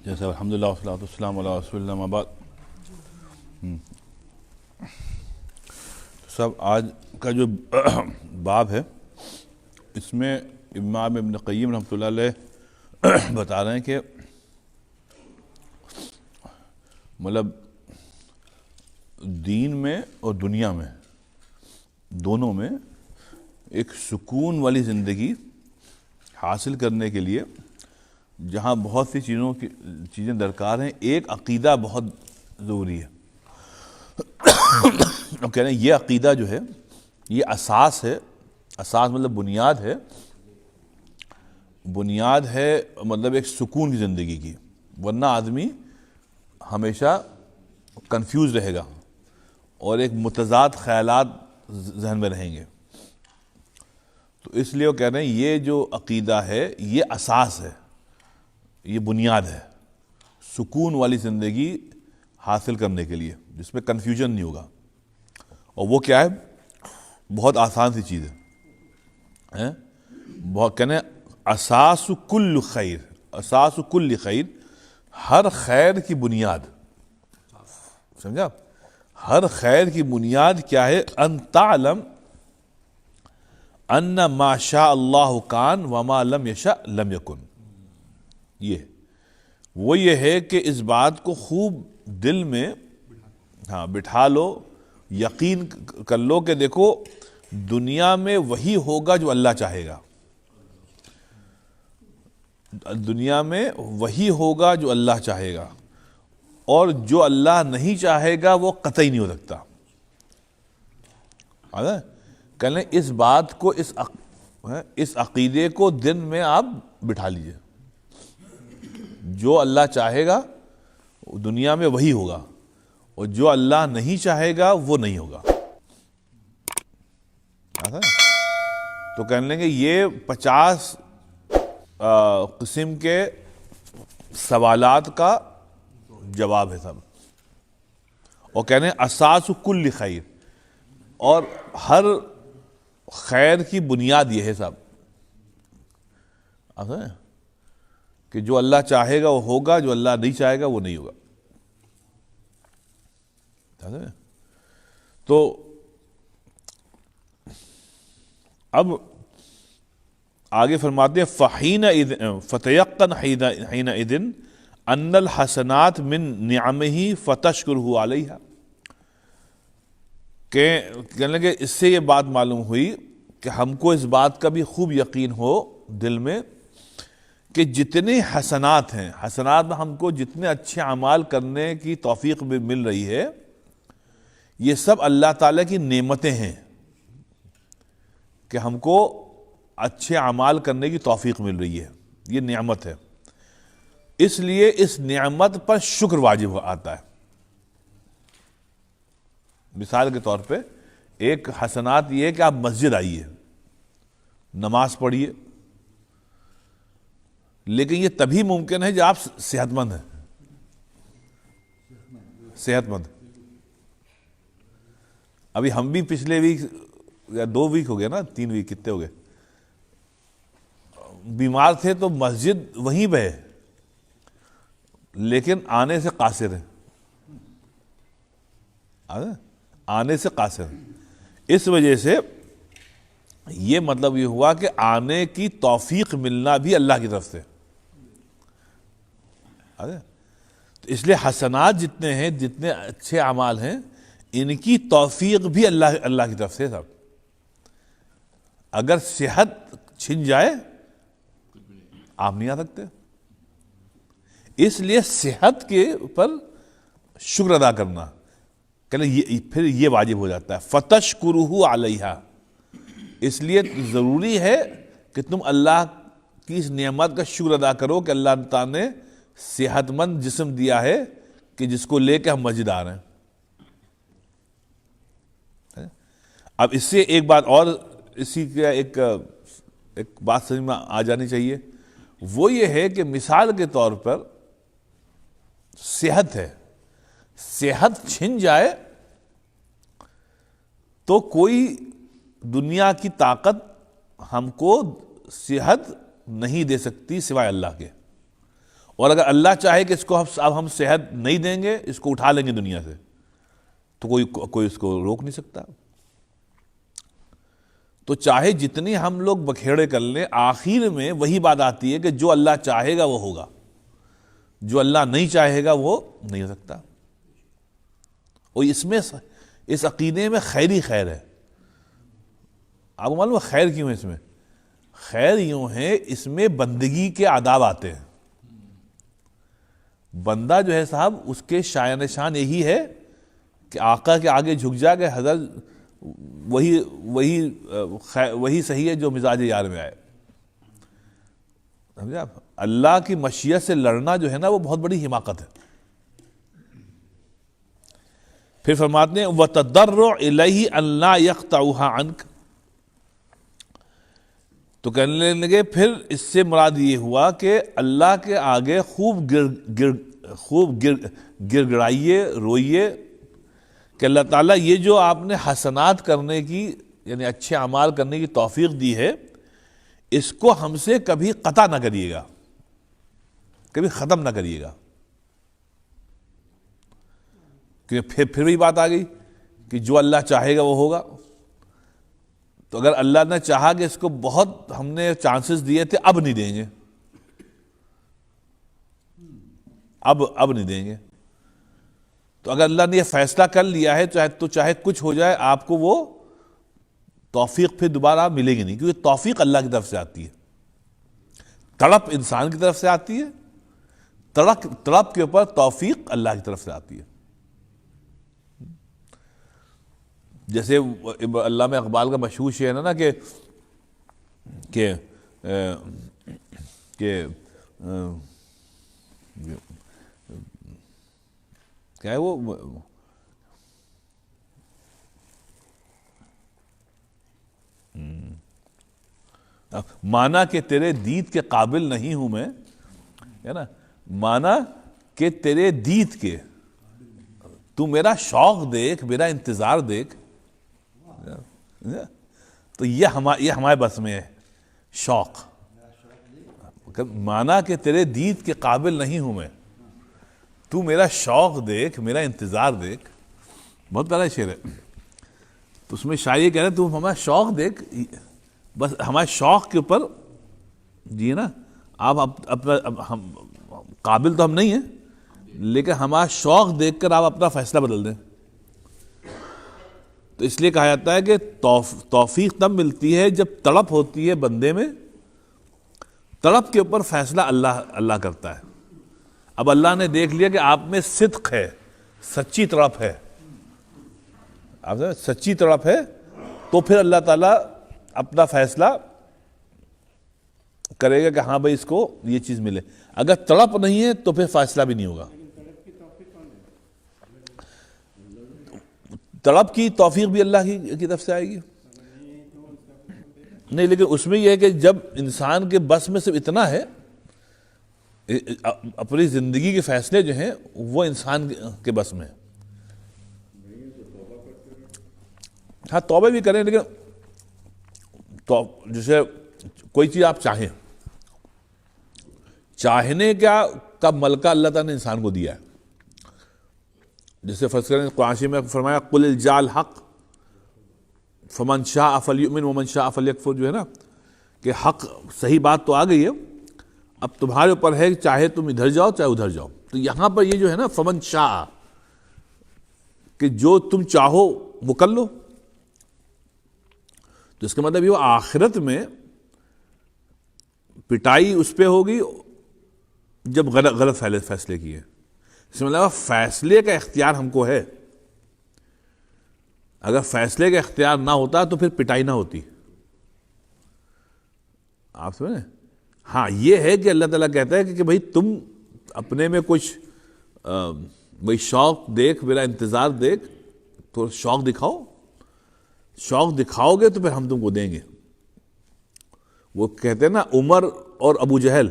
جیسے الحمدللہ والصلاۃ والسلام علی رسول اللہ اما بعد. سب آج کا جو باب ہے اس میں امام ابن قیم رحمۃ اللہ علیہ بتا رہے ہیں کہ مطلب دین میں اور دنیا میں دونوں میں ایک سکون والی زندگی حاصل کرنے کے لیے جہاں بہت سی چیزیں درکار ہیں، ایک عقیدہ بہت ضروری ہے. اب کہہ رہے ہیں یہ عقیدہ جو ہے یہ اساس ہے. اساس مطلب بنیاد ہے مطلب ایک سکون کی زندگی کی، ورنہ آدمی ہمیشہ کنفیوز رہے گا اور ایک متضاد خیالات ذہن میں رہیں گے. تو اس لیے وہ کہہ رہے ہیں یہ جو عقیدہ ہے یہ اساس ہے، یہ بنیاد ہے سکون والی زندگی حاصل کرنے کے لیے، جس میں کنفیوژن نہیں ہوگا. اور وہ کیا ہے؟ بہت آسان سی چیز ہے. بہت کہنے اساس کل خیر، اساس کل خیر، ہر خیر کی بنیاد. سمجھا؟ ہر خیر کی بنیاد کیا ہے؟ ان تعلم ان ما شاء اللہ کان وما لم یشاء لم یکن. یہ ہے کہ اس بات کو خوب دل میں بٹھا لو، یقین کر لو کہ دیکھو دنیا میں وہی ہوگا جو اللہ چاہے گا. دنیا میں وہی ہوگا جو اللہ چاہے گا، اور جو اللہ نہیں چاہے گا وہ قطعی نہیں ہو سکتا. کہنے اس بات کو اس عقیدے کو دن میں آپ بٹھا لیجئے. جو اللہ چاہے گا دنیا میں وہی ہوگا، اور جو اللہ نہیں چاہے گا وہ نہیں ہوگا. تو کہنے لیں گے یہ 50 قسم کے سوالات کا جواب ہے سب. اور کہنے اساس کل خیر، اور ہر خیر کی بنیاد یہ ہے صاحب کہ جو اللہ چاہے گا وہ ہوگا، جو اللہ نہیں چاہے گا وہ نہیں ہوگا. تو اب آگے فرماتے ہیں فَتَيَقَّنْ حِينَئِذٍ أَنَّ الْحَسَنَاتِ مِن نِعَمِهِ فَتَشْكُرُهُ عَلَيْهَا. کہ کہنے لگے اس سے یہ بات معلوم ہوئی کہ ہم کو اس بات کا بھی خوب یقین ہو دل میں کہ جتنے حسنات ہیں، حسنات میں ہم کو جتنے اچھے اعمال کرنے کی توفیق مل رہی ہے، یہ سب اللہ تعالیٰ کی نعمتیں ہیں کہ ہم کو اچھے اعمال کرنے کی توفیق مل رہی ہے. یہ نعمت ہے، اس لیے اس نعمت پر شکر واجب آتا ہے. مثال کے طور پہ ایک حسنات یہ ہے کہ آپ مسجد آئیے، نماز پڑھیے، لیکن یہ تبھی ممکن ہے جب آپ صحت مند ہیں. صحت مند. ابھی ہم بھی پچھلے ویک یا 2 ویک ہو گئے نا، 3 ویک کتنے ہو گئے، بیمار تھے تو مسجد وہیں پہ ہے لیکن آنے سے قاصر ہے. آنے سے قاصر ہے. اس وجہ سے یہ مطلب یہ ہوا کہ آنے کی توفیق ملنا بھی اللہ کی طرف سے. تو اس لیے حسنات جتنے ہیں، جتنے اچھے اعمال ہیں، ان کی توفیق بھی اللہ کی طرف سے. صاحب اگر صحت چھن جائے آپ نہیں آ سکتے. اس لیے صحت کے پر شکر ادا کرنا پھر یہ واجب ہو جاتا ہے. فَتَشْكُرُهُ عَلَيْهَا. اس لیے ضروری ہے کہ تم اللہ کی اس نعمت کا شکر ادا کرو کہ اللہ تعالیٰ نے صحت مند جسم دیا ہے کہ جس کو لے کے ہم مسجد آ رہے ہیں. اب اس سے ایک بات اور، اسی کا ایک بات سمجھ میں آ جانی چاہیے. وہ یہ ہے کہ مثال کے طور پر صحت ہے، صحت چھن جائے تو کوئی دنیا کی طاقت ہم کو صحت نہیں دے سکتی سوائے اللہ کے. اور اگر اللہ چاہے کہ اس کو اب ہم صحت نہیں دیں گے، اس کو اٹھا لیں گے دنیا سے، تو کوئی اس کو روک نہیں سکتا۔ تو چاہے جتنی ہم لوگ بکھیڑے کر لیں، آخر میں وہی بات آتی ہے کہ جو اللہ چاہے گا وہ ہوگا، جو اللہ نہیں چاہے گا وہ نہیں ہو سکتا۔ اور اس عقیدے میں خیر ہی خیر ہے۔ آپ کو معلوم ہے خیر کیوں ہے اس میں؟ خیر یوں ہے، اس میں بندگی کے آداب آتے ہیں۔ بندہ جو ہے صاحب، اس کے شایان شان یہی ہے کہ آقا کے آگے جھک جا کہ حضرت وہی صحیح ہے جو مزاج یار میں آئے۔ سمجھے آپ؟ اللہ کی مشیت سے لڑنا جو ہے نا، وہ بہت بڑی حماقت ہے۔ پھر فرماتے ہیں وَتَضَرُّعْ إِلَيْهِ أَن لَا يَقْطَعُهَا عَنْكَ، تو کہنے لگے پھر اس سے مراد یہ ہوا کہ اللہ کے آگے خوب گر گڑائیے، روئیے کہ اللہ تعالیٰ یہ جو آپ نے حسنات کرنے کی، یعنی اچھے اعمال کرنے کی توفیق دی ہے، اس کو ہم سے کبھی قطع نہ کریے گا، کبھی ختم نہ کریے گا۔ کیونکہ پھر بھی بات آ گئی کہ جو اللہ چاہے گا وہ ہوگا۔ تو اگر اللہ نے چاہا کہ اس کو بہت ہم نے چانسز دیے تھے، اب نہیں دیں گے، اب نہیں دیں گے۔ تو اگر اللہ نے یہ فیصلہ کر لیا ہے چاہے کچھ ہو جائے، آپ کو وہ توفیق پھر دوبارہ ملے گی نہیں، کیونکہ توفیق اللہ کی طرف سے آتی ہے، تڑپ انسان کی طرف سے آتی ہے، تڑپ کے اوپر توفیق اللہ کی طرف سے آتی ہے۔ جیسے علامہ اقبال کا مشہور شعر ہے نا کہ کیا ہے وہ، مانا کہ تیرے دید کے قابل نہیں ہوں میں، ہے نا، مانا کہ تیرے دید کے، تو میرا شوق دیکھ، میرا انتظار دیکھ۔ تو یہ ہمارے بس میں ہے شوق۔ مانا کہ تیرے دید کے قابل نہیں ہوں میں، تو میرا شوق دیکھ، میرا انتظار دیکھ۔ بہت پیارا شعر ہے۔ تو اس میں شاعر یہ کہہ رہے ہیں تو ہمارا شوق دیکھ، بس ہمارے شوق کے اوپر جی نا، آپ اپنا قابل تو ہم نہیں ہیں، لیکن ہمارا شوق دیکھ کر آپ اپنا فیصلہ بدل دیں۔ تو اس لیے کہا جاتا ہے کہ توفیق تب ملتی ہے جب تڑپ ہوتی ہے بندے میں، تڑپ کے اوپر فیصلہ اللہ کرتا ہے۔ اب اللہ نے دیکھ لیا کہ آپ میں صدق ہے، سچی تڑپ ہے، آپ سچی تڑپ ہے، تو پھر اللہ تعالیٰ اپنا فیصلہ کرے گا کہ ہاں بھائی اس کو یہ چیز ملے۔ اگر تڑپ نہیں ہے تو پھر فیصلہ بھی نہیں ہوگا۔ تڑپ کی توفیق بھی اللہ کی طرف سے آئے گی نہیں، لیکن اس میں یہ ہے کہ جب انسان کے بس میں صرف اتنا ہے، اپنی زندگی کے فیصلے جو ہیں وہ انسان کے بس میں ہے۔ ہاں توبہ بھی کریں، لیکن جیسے کوئی چیز آپ چاہنے کا ملکہ اللہ تعالیٰ نے انسان کو دیا ہے۔ جیسے فرض کریں قرآن میں فرمایا قل الجاء الحق فمن شاء فلیؤمن ومن شاء فلیکفر، جو ہے نا کہ حق صحیح بات تو آ گئی ہے، اب تمہارے اوپر ہے کہ چاہے تم ادھر جاؤ چاہے ادھر جاؤ۔ تو یہاں پر یہ جو ہے نا فمن شاء، کہ جو تم چاہو وہ کر لو۔ تو اس کا مطلب یہ وہ آخرت میں پٹائی اس پہ ہوگی جب غلط فیصلے کیے۔ اس میں مطلب فیصلے کا اختیار ہم کو ہے، اگر فیصلے کا اختیار نہ ہوتا تو پھر پٹائی نہ ہوتی۔ آپ سمجھیں؟ ہاں یہ ہے کہ اللہ تعالیٰ کہتا ہے کہ بھائی تم اپنے میں کچھ بھائی شوق دیکھ، میرا انتظار دیکھ، تو شوق دکھاؤ، شوق دکھاؤ گے تو پھر ہم تم کو دیں گے۔ وہ کہتے ہیں نا عمر اور ابو جہل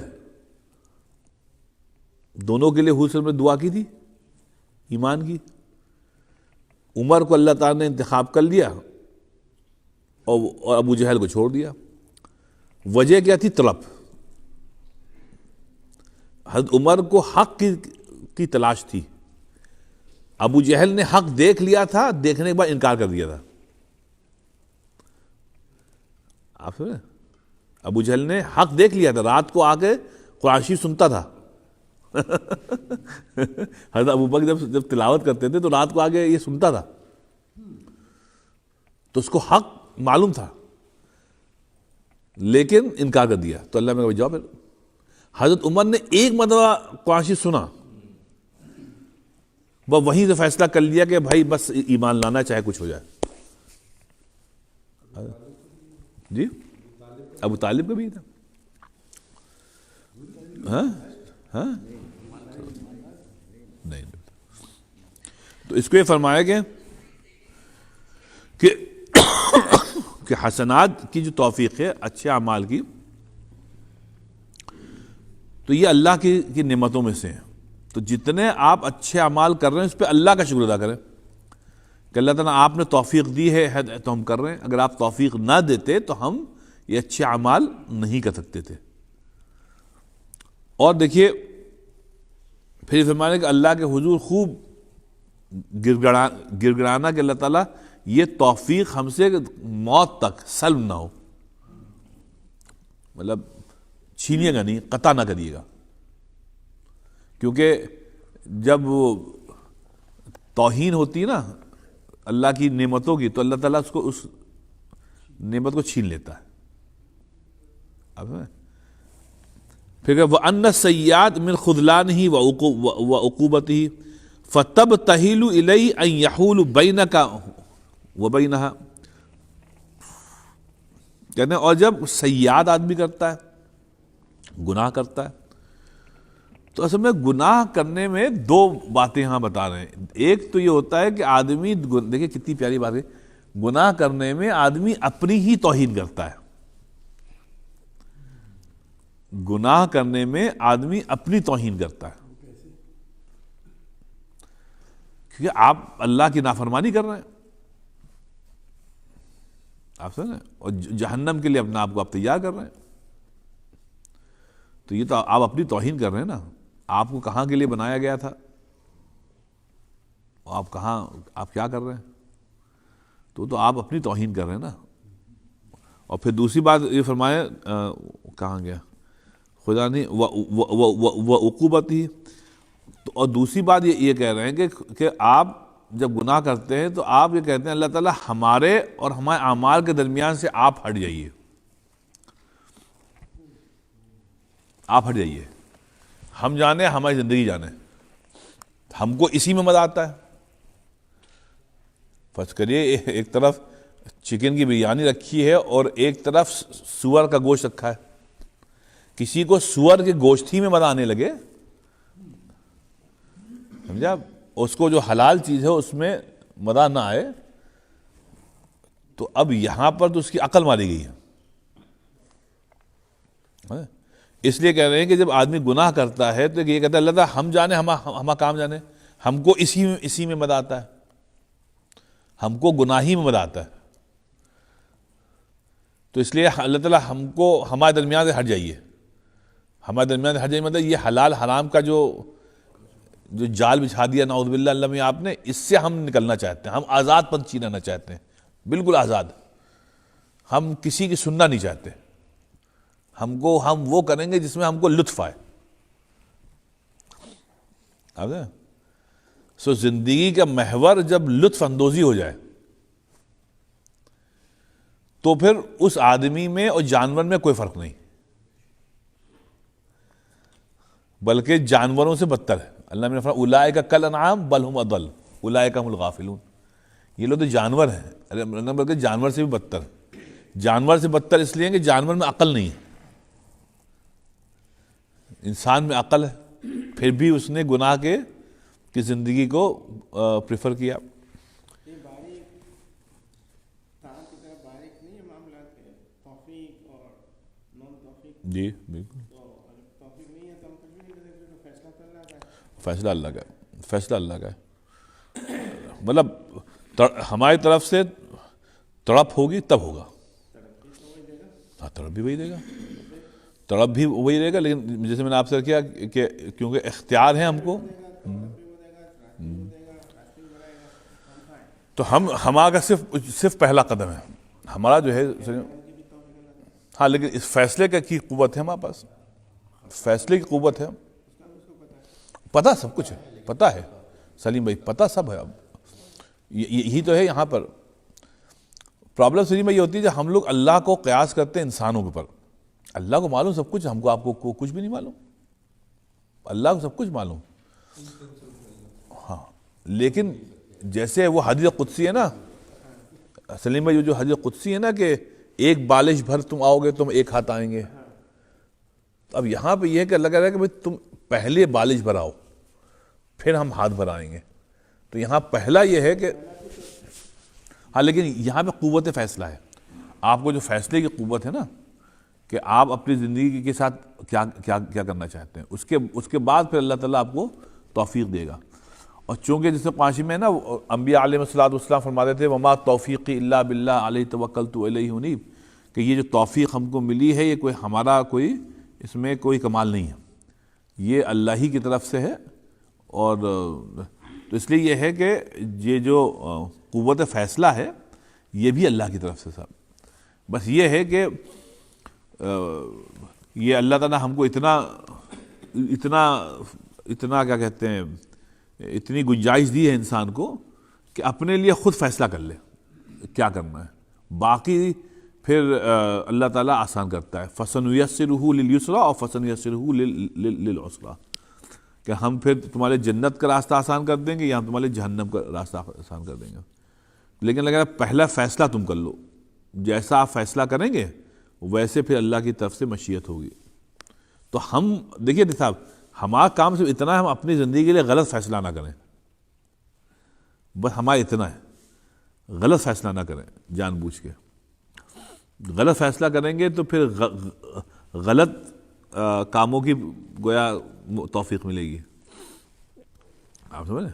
دونوں کے لیے حضور نے دعا کی تھی ایمان کی۔ عمر کو اللہ تعالیٰ نے انتخاب کر لیا اور ابو جہل کو چھوڑ دیا۔ وجہ کیا تھی؟ طلب۔ حضرت عمر کو حق کی تلاش تھی. ابو جہل نے حق دیکھ لیا تھا, دیکھنے کے بعد انکار کر دیا تھا. آپ سمجھے؟ ابو جہل نے حق دیکھ لیا تھا, رات کو آ کے قرآن شریف سنتا تھا. حضرت ابو بکر جب تلاوت کرتے تھے تو رات کو آگے یہ سنتا تھا, تو اس کو حق معلوم تھا لیکن انکار کر دیا. تو اللہ میں جاؤ پھر. حضرت عمر نے ایک مرتبہ قرآن شریف سنا, وہ وہیں سے فیصلہ کر لیا کہ بھائی بس ایمان لانا چاہے کچھ ہو جائے. جی ابو طالب کا بھی تھا. ہاں ہاں نہیں. تو اس کو یہ فرمایا گیا کہ حسنات کی جو توفیق ہے اچھے اعمال کی, تو یہ اللہ کی نعمتوں میں سے ہیں. تو جتنے آپ اچھے اعمال کر رہے ہیں اس پہ اللہ کا شکر ادا کریں کہ اللہ تعالیٰ آپ نے توفیق دی ہے تو ہم کر رہے ہیں. اگر آپ توفیق نہ دیتے تو ہم یہ اچھے اعمال نہیں کر سکتے تھے. اور دیکھیے پھر فرمانے کہ اللہ کے حضور خوب گڑگڑانا کہ اللہ تعالیٰ یہ توفیق ہم سے موت تک سلب نہ ہو, مطلب چھینیے گا نہیں, قطع نہ کریے گا. کیونکہ جب توہین ہوتی ہے نا اللہ کی نعمتوں کی, تو اللہ تعالیٰ اس نعمت کو چھین لیتا ہے. پھر کہ وَأَنَّ السَّيِّئَاتِ مِنْ خُذْلَانِهِ وَعُقُوبَتِهِ فَتَبْتَهِلُ إِلَيْهِ أَنْ يَحُولُ بَيْنَكَ وَبَيْنَهَا. کہتے ہیں اور جب سیئات آدمی کرتا ہے, گناہ کرتا ہے, تو اصل میں گناہ کرنے میں دو باتیں یہاں بتا رہے ہیں. ایک تو یہ ہوتا ہے کہ آدمی, دیکھیں کتنی پیاری بات ہے, گناہ کرنے میں آدمی اپنی ہی توہین کرتا ہے. گناہ کرنے میں آدمی اپنی توہین کرتا ہے, کیونکہ آپ اللہ کی نافرمانی کر رہے ہیں. آپ سمجھیں, اور جہنم کے لیے اپنا آپ کو آپ تیار کر رہے ہیں. تو یہ تو آپ اپنی توہین کر رہے ہیں نا. آپ کو کہاں کے لیے بنایا گیا تھا, آپ کیا کر رہے ہیں, تو آپ اپنی توہین کر رہے ہیں نا. اور پھر دوسری بات یہ فرمائے, کہاں گیا, خدا نے وعقوبت ہی. اور دوسری بات یہ کہہ رہے ہیں کہ آپ جب گناہ کرتے ہیں تو آپ یہ کہتے ہیں اللہ تعالیٰ ہمارے اور ہمارے اعمال کے درمیان سے آپ ہٹ جائیے, آپ ہٹ جائیے, ہم جانے ہماری زندگی جانے, ہم کو اسی میں مزہ آتا ہے. فرض کریے ایک طرف چکن کی بریانی رکھی ہے اور ایک طرف سور کا گوشت رکھا ہے. کسی کو سور کے گوشت ہی میں مزہ آنے لگے, سمجھا, اس کو جو حلال چیز ہے اس میں مزہ نہ آئے, تو اب یہاں پر تو اس کی عقل ماری گئی ہے. اس لیے کہہ رہے ہیں کہ جب آدمی گناہ کرتا ہے تو یہ کہتا ہے اللہ تعالیٰ ہم جانے ہمارا کام جانے, ہم کو اسی میں مزہ آتا ہے, ہم کو گناہی میں مزہ آتا ہے. تو اس لیے اللہ تعالیٰ ہم کو ہمارے درمیان سے ہٹ جائیے, ہمارے درمیان سے ہٹ جائیے. مطلب یہ حلال حرام کا جو جال بچھا دیا نعوذ باللہ اللہ میں آپ نے, اس سے ہم نکلنا چاہتے ہیں. ہم آزاد پنچھی رہنا چاہتے ہیں, بالکل آزاد. ہم کسی کی سننا نہیں چاہتے. ہم وہ کریں گے جس میں ہم کو لطف آئے. سو زندگی کا محور جب لطف اندوزی ہو جائے تو پھر اس آدمی میں اور جانور میں کوئی فرق نہیں, بلکہ جانوروں سے بدتر ہے. اللہ نے فرمایا اولئک کالانعام بل هم اضل اولئک هم الغافلون. یہ لوگ تو جانور ہیں, بلکہ جانور سے بھی بدتر. جانور سے بدتر اس لیے کہ جانور میں عقل نہیں ہے, انسان میں عقل ہے, پھر بھی اس نے گناہ کی زندگی کو پریفر کیا. جی بالکل, فیصلہ اللہ کا, فیصلہ اللہ کا ہے. مطلب ہماری طرف سے تڑپ ہوگی تب ہوگا, ہاں تڑپ بھی وہی دے گا. تڑپ بھی وہی رہے گا، لیکن جیسے میں نے آپ سے کیا کہ کیونکہ اختیار ہے ہم کو، تو ہمارا صرف پہلا قدم ہے ہمارا جو ہے. ہاں لیکن اس فیصلے کی قوت ہے ہمارے پاس، فیصلے کی قوت ہے. پتہ سب کچھ ہے، پتہ ہے سلیم بھائی، پتہ سب ہے. اب یہی تو ہے یہاں پر پرابلم. سلیم بھائی یہ ہوتی ہے جب ہم لوگ اللہ کو قیاس کرتے ہیں انسانوں کے اوپر. اللہ کو معلوم سب کچھ، ہم کو آپ کو کچھ بھی نہیں معلوم. اللہ کو سب کچھ معلوم. ہاں لیکن جیسے وہ حدیث قدسی ہے نا سلیم بھائی، جو حدیث قدسی ہے نا کہ ایک بالش بھر تم آؤ گے تم ایک ہاتھ آئیں گے. اب یہاں پہ یہ ہے کہ اللہ کہہ رہا ہے کہ بھائی تم پہلے بالش بھر آؤ پھر ہم ہاتھ بھر آئیں گے. تو یہاں پہلا یہ ہے کہ ہاں لیکن یہاں پہ قوت فیصلہ ہے. آپ کو جو فیصلے کی قوت ہے نا کہ آپ اپنی زندگی کے ساتھ کیا کیا کیا کرنا چاہتے ہیں، اس کے بعد پھر اللہ تعالیٰ آپ کو توفیق دے گا. اور چونکہ جیسے پانچویں میں نا انبیاء علیہ السلام فرماتے تھے وما توفیقی الا باللہ علیہ توکلت الیہ انیب، کہ یہ جو توفیق ہم کو ملی ہے یہ کوئی ہمارا کوئی اس میں کوئی کمال نہیں ہے، یہ اللہ ہی کی طرف سے ہے. اور تو اس لیے یہ ہے کہ یہ جو قوت فیصلہ ہے یہ بھی اللہ کی طرف سے صاحب. بس یہ ہے کہ یہ اللہ تعالیٰ ہم کو اتنا کیا کہتے ہیں اتنی گنجائش دی ہے انسان کو کہ اپنے لیے خود فیصلہ کر لے کیا کرنا ہے، باقی پھر اللہ تعالیٰ آسان کرتا ہے. فَسَنُيَسِّرُهُ لِلْيُسْرَىٰ اور فَسَنُيَسِّرُهُ لِلْعُسْرَىٰ، کہ ہم پھر تمہارے جنت کا راستہ آسان کر دیں گے یا ہم تمہارے جہنم کا راستہ آسان کر دیں گے. لیکن اگر پہلا فیصلہ تم کر لو، جیسا آپ فیصلہ کریں گے ویسے پھر اللہ کی طرف سے مشیت ہوگی. تو ہم دیکھیے صاحب ہمارا کام صرف اتنا ہے ہم اپنی زندگی کے لیے غلط فیصلہ نہ کریں. بس ہمارا اتنا ہے، غلط فیصلہ نہ کریں جان بوجھ کے. غلط فیصلہ کریں گے تو پھر غلط کاموں کی گویا توفیق ملے گی. آپ سمجھیں؟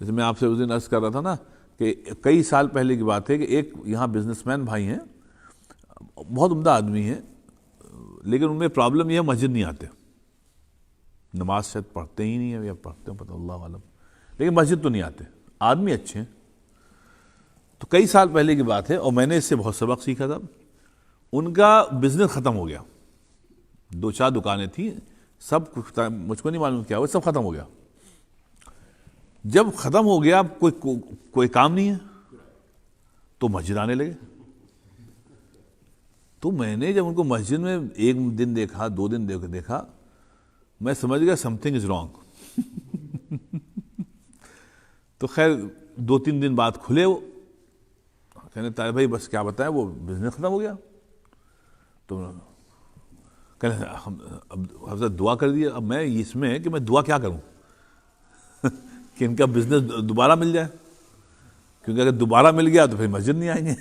جیسے میں آپ سے اس دن عرض کر رہا تھا نا کہ کئی سال پہلے کی بات ہے کہ ایک یہاں بزنس مین بھائی ہیں، بہت عمدہ آدمی ہیں، لیکن ان میں پرابلم یہ ہے مسجد نہیں آتے. نماز شاید پڑھتے ہی نہیں ہیں یا پڑھتے ہیں پتہ اللہ عالم، لیکن مسجد تو نہیں آتے. آدمی اچھے ہیں. تو کئی سال پہلے کی بات ہے اور میں نے اس سے بہت سبق سیکھا تھا. ان کا بزنس ختم ہو گیا، 2-4 دکانیں تھیں، سب مجھ کو نہیں معلوم کیا وہ سب ختم ہو گیا. جب ختم ہو گیا کوئی کام نہیں ہے تو مسجد آنے لگے. تو میں نے جب ان کو مسجد میں ایک دن دیکھا 2 دن دیکھا میں سمجھ گیا سم تھنگ از رانگ. تو خیر 2-3 دن بعد کھلے وہ، کہنے طاہر بھائی بس کیا بتائیں وہ بزنس ختم ہو گیا. تو کہنے حضرت دعا کر دیا. اب میں اس میں کہ میں دعا کیا کروں کہ ان کا بزنس دوبارہ مل جائے، کیونکہ اگر دوبارہ مل گیا تو پھر مسجد نہیں آئیں گے.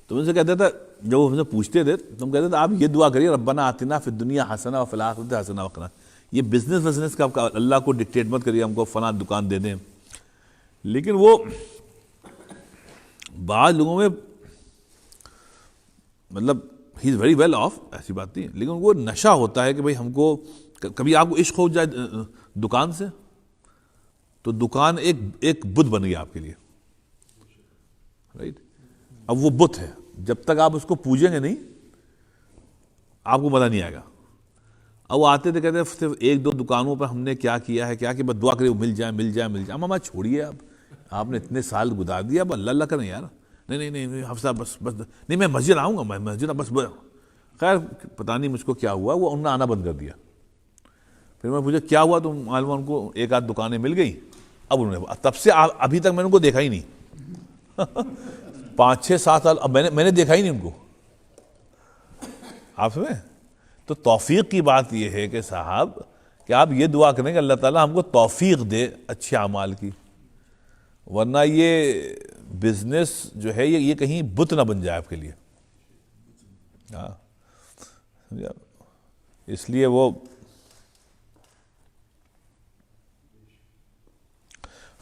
تو ان سے کہتے تھا جب وہ ہم سے پوچھتے تھے تو ہم کہتے تھے آپ یہ دعا کریے ربنا آتنا فی الدنیا حسنہ وفی الآخرۃ حسنہ وقنا. یہ بزنس کا اللہ کو ڈکٹیٹ مت کریے ہم کو فلاں دکان دے دیں. لیکن وہ بعض لوگوں میں مطلب ہی از ویری ویل آف، ایسی بات نہیں، لیکن وہ نشہ ہوتا ہے کہ بھائی ہم کو کبھی آپ کو عشق ہو جائے دکان سے تو دکان ایک بت بن گیا آپ کے لیے، رائٹ. اب وہ بت ہے، جب تک آپ اس کو پوجیں گے نہیں آپ کو مزہ نہیں آئے گا. اب وہ آتے تھے کہتے ہیں صرف 1-2 دکانوں پر ہم نے کیا کیا ہے کیا کہ بس دعا کرے وہ مل جائے. ماما چھوڑیے آپ نے اتنے سال گزار دیا، اب اللہ کریں یار. نہیں حفصہ بس نہیں میں مسجد آؤں گا، میں مسجد بس. خیر پتہ نہیں مجھ کو کیا ہوا، وہ انہوں نے آنا بند کر دیا. پھر میں پوچھا کیا ہوا، تو معلوم ان کو 1-8 دکانیں مل گئی. اب انہوں نے تب سے ابھی تک میں نے ان کو دیکھا ہی نہیں. 5-6-7 سال اب میں نے دیکھا ہی نہیں ان کو. آپ سمجھیں؟ تو توفیق کی بات یہ ہے کہ صاحب کہ آپ یہ دعا کریں کہ اللہ تعالیٰ ہم کو توفیق دے اچھے اعمال کی، ورنہ یہ بزنس جو ہے یہ کہیں بت نہ بن جائے آپ کے لیے. ہاں اس لیے وہ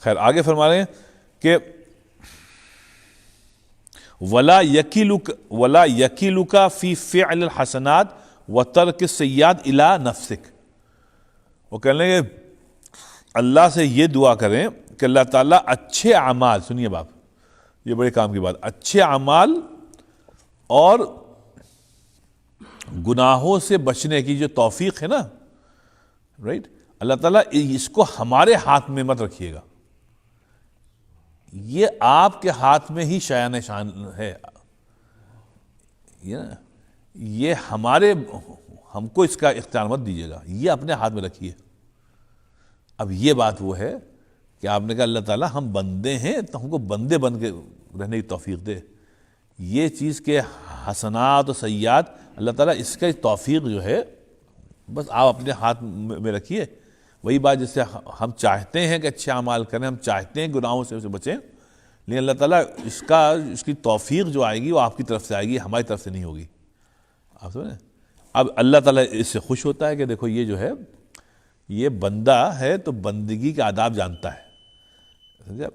خیر آگے فرما رہے ہیں کہ ولا یکلک فی فعل الحسنات وترک السیئات الی نفسک. وہ کہنے لگے اللہ سے یہ دعا کریں کہ اللہ تعالیٰ اچھے اعمال، سنیے باپ یہ بڑے کام کی بات، اچھے اعمال اور گناہوں سے بچنے کی جو توفیق ہے نا، رائٹ، اللہ تعالیٰ اس کو ہمارے ہاتھ میں مت رکھیے گا، یہ آپ کے ہاتھ میں ہی شایان شان ہے، یہ ہم کو اس کا اختیار مت دیجیے گا، یہ اپنے ہاتھ میں رکھیے. اب یہ بات وہ ہے کہ آپ نے کہا اللہ تعالیٰ ہم بندے ہیں تو ہم کو بندے بن کے رہنے کی توفیق دے. یہ چیز کے حسنات و سیئات اللہ تعالیٰ اس کا توفیق جو ہے بس آپ اپنے ہاتھ میں رکھیے. وہی بات جس سے ہم چاہتے ہیں کہ اچھے اعمال کریں، ہم چاہتے ہیں گناہوں سے بچیں، لیکن اللہ تعالیٰ اس کی توفیق جو آئے گی وہ آپ کی طرف سے آئے گی، ہماری طرف سے نہیں ہوگی. آپ سمجھیں؟ اب اللہ تعالیٰ اس سے خوش ہوتا ہے کہ دیکھو یہ جو ہے یہ بندہ ہے تو بندگی کے آداب جانتا ہے، سمجھا؟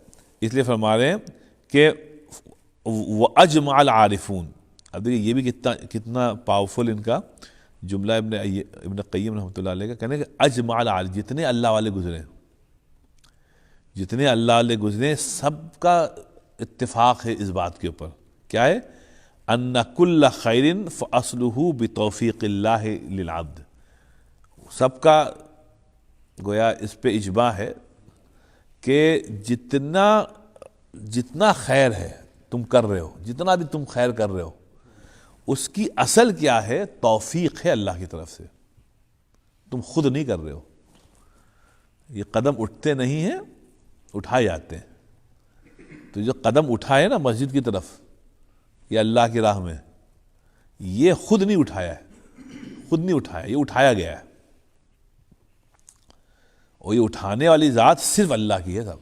اس لیے فرما رہے ہیں کہ وَأَجْمَعَ الْعَارِفُونَ. اب دیکھیے یہ بھی کتنا پاورفل ان کا جملہ ابن قیم رحمۃ اللہ علیہ کا کہنے کہ اجمع العارف، جتنے اللہ والے گزرے سب کا اتفاق ہے اس بات کے اوپر، کیا ہے؟ ان کل خیر فاصلہ بتوفیق اللہ للعبد. سب کا گویا اس پہ اجماع ہے کہ جتنا خیر ہے تم کر رہے ہو، جتنا بھی تم خیر کر رہے ہو، اس کی اصل کیا ہے؟ توفیق ہے اللہ کی طرف سے، تم خود نہیں کر رہے ہو. یہ قدم اٹھتے نہیں ہیں، اٹھائے جاتے ہیں. تو جو قدم اٹھائے نا مسجد کی طرف یا اللہ کی راہ میں، یہ خود نہیں اٹھایا ہے، یہ اٹھایا گیا ہے. اور یہ اٹھانے والی ذات صرف اللہ کی ہے. صاحب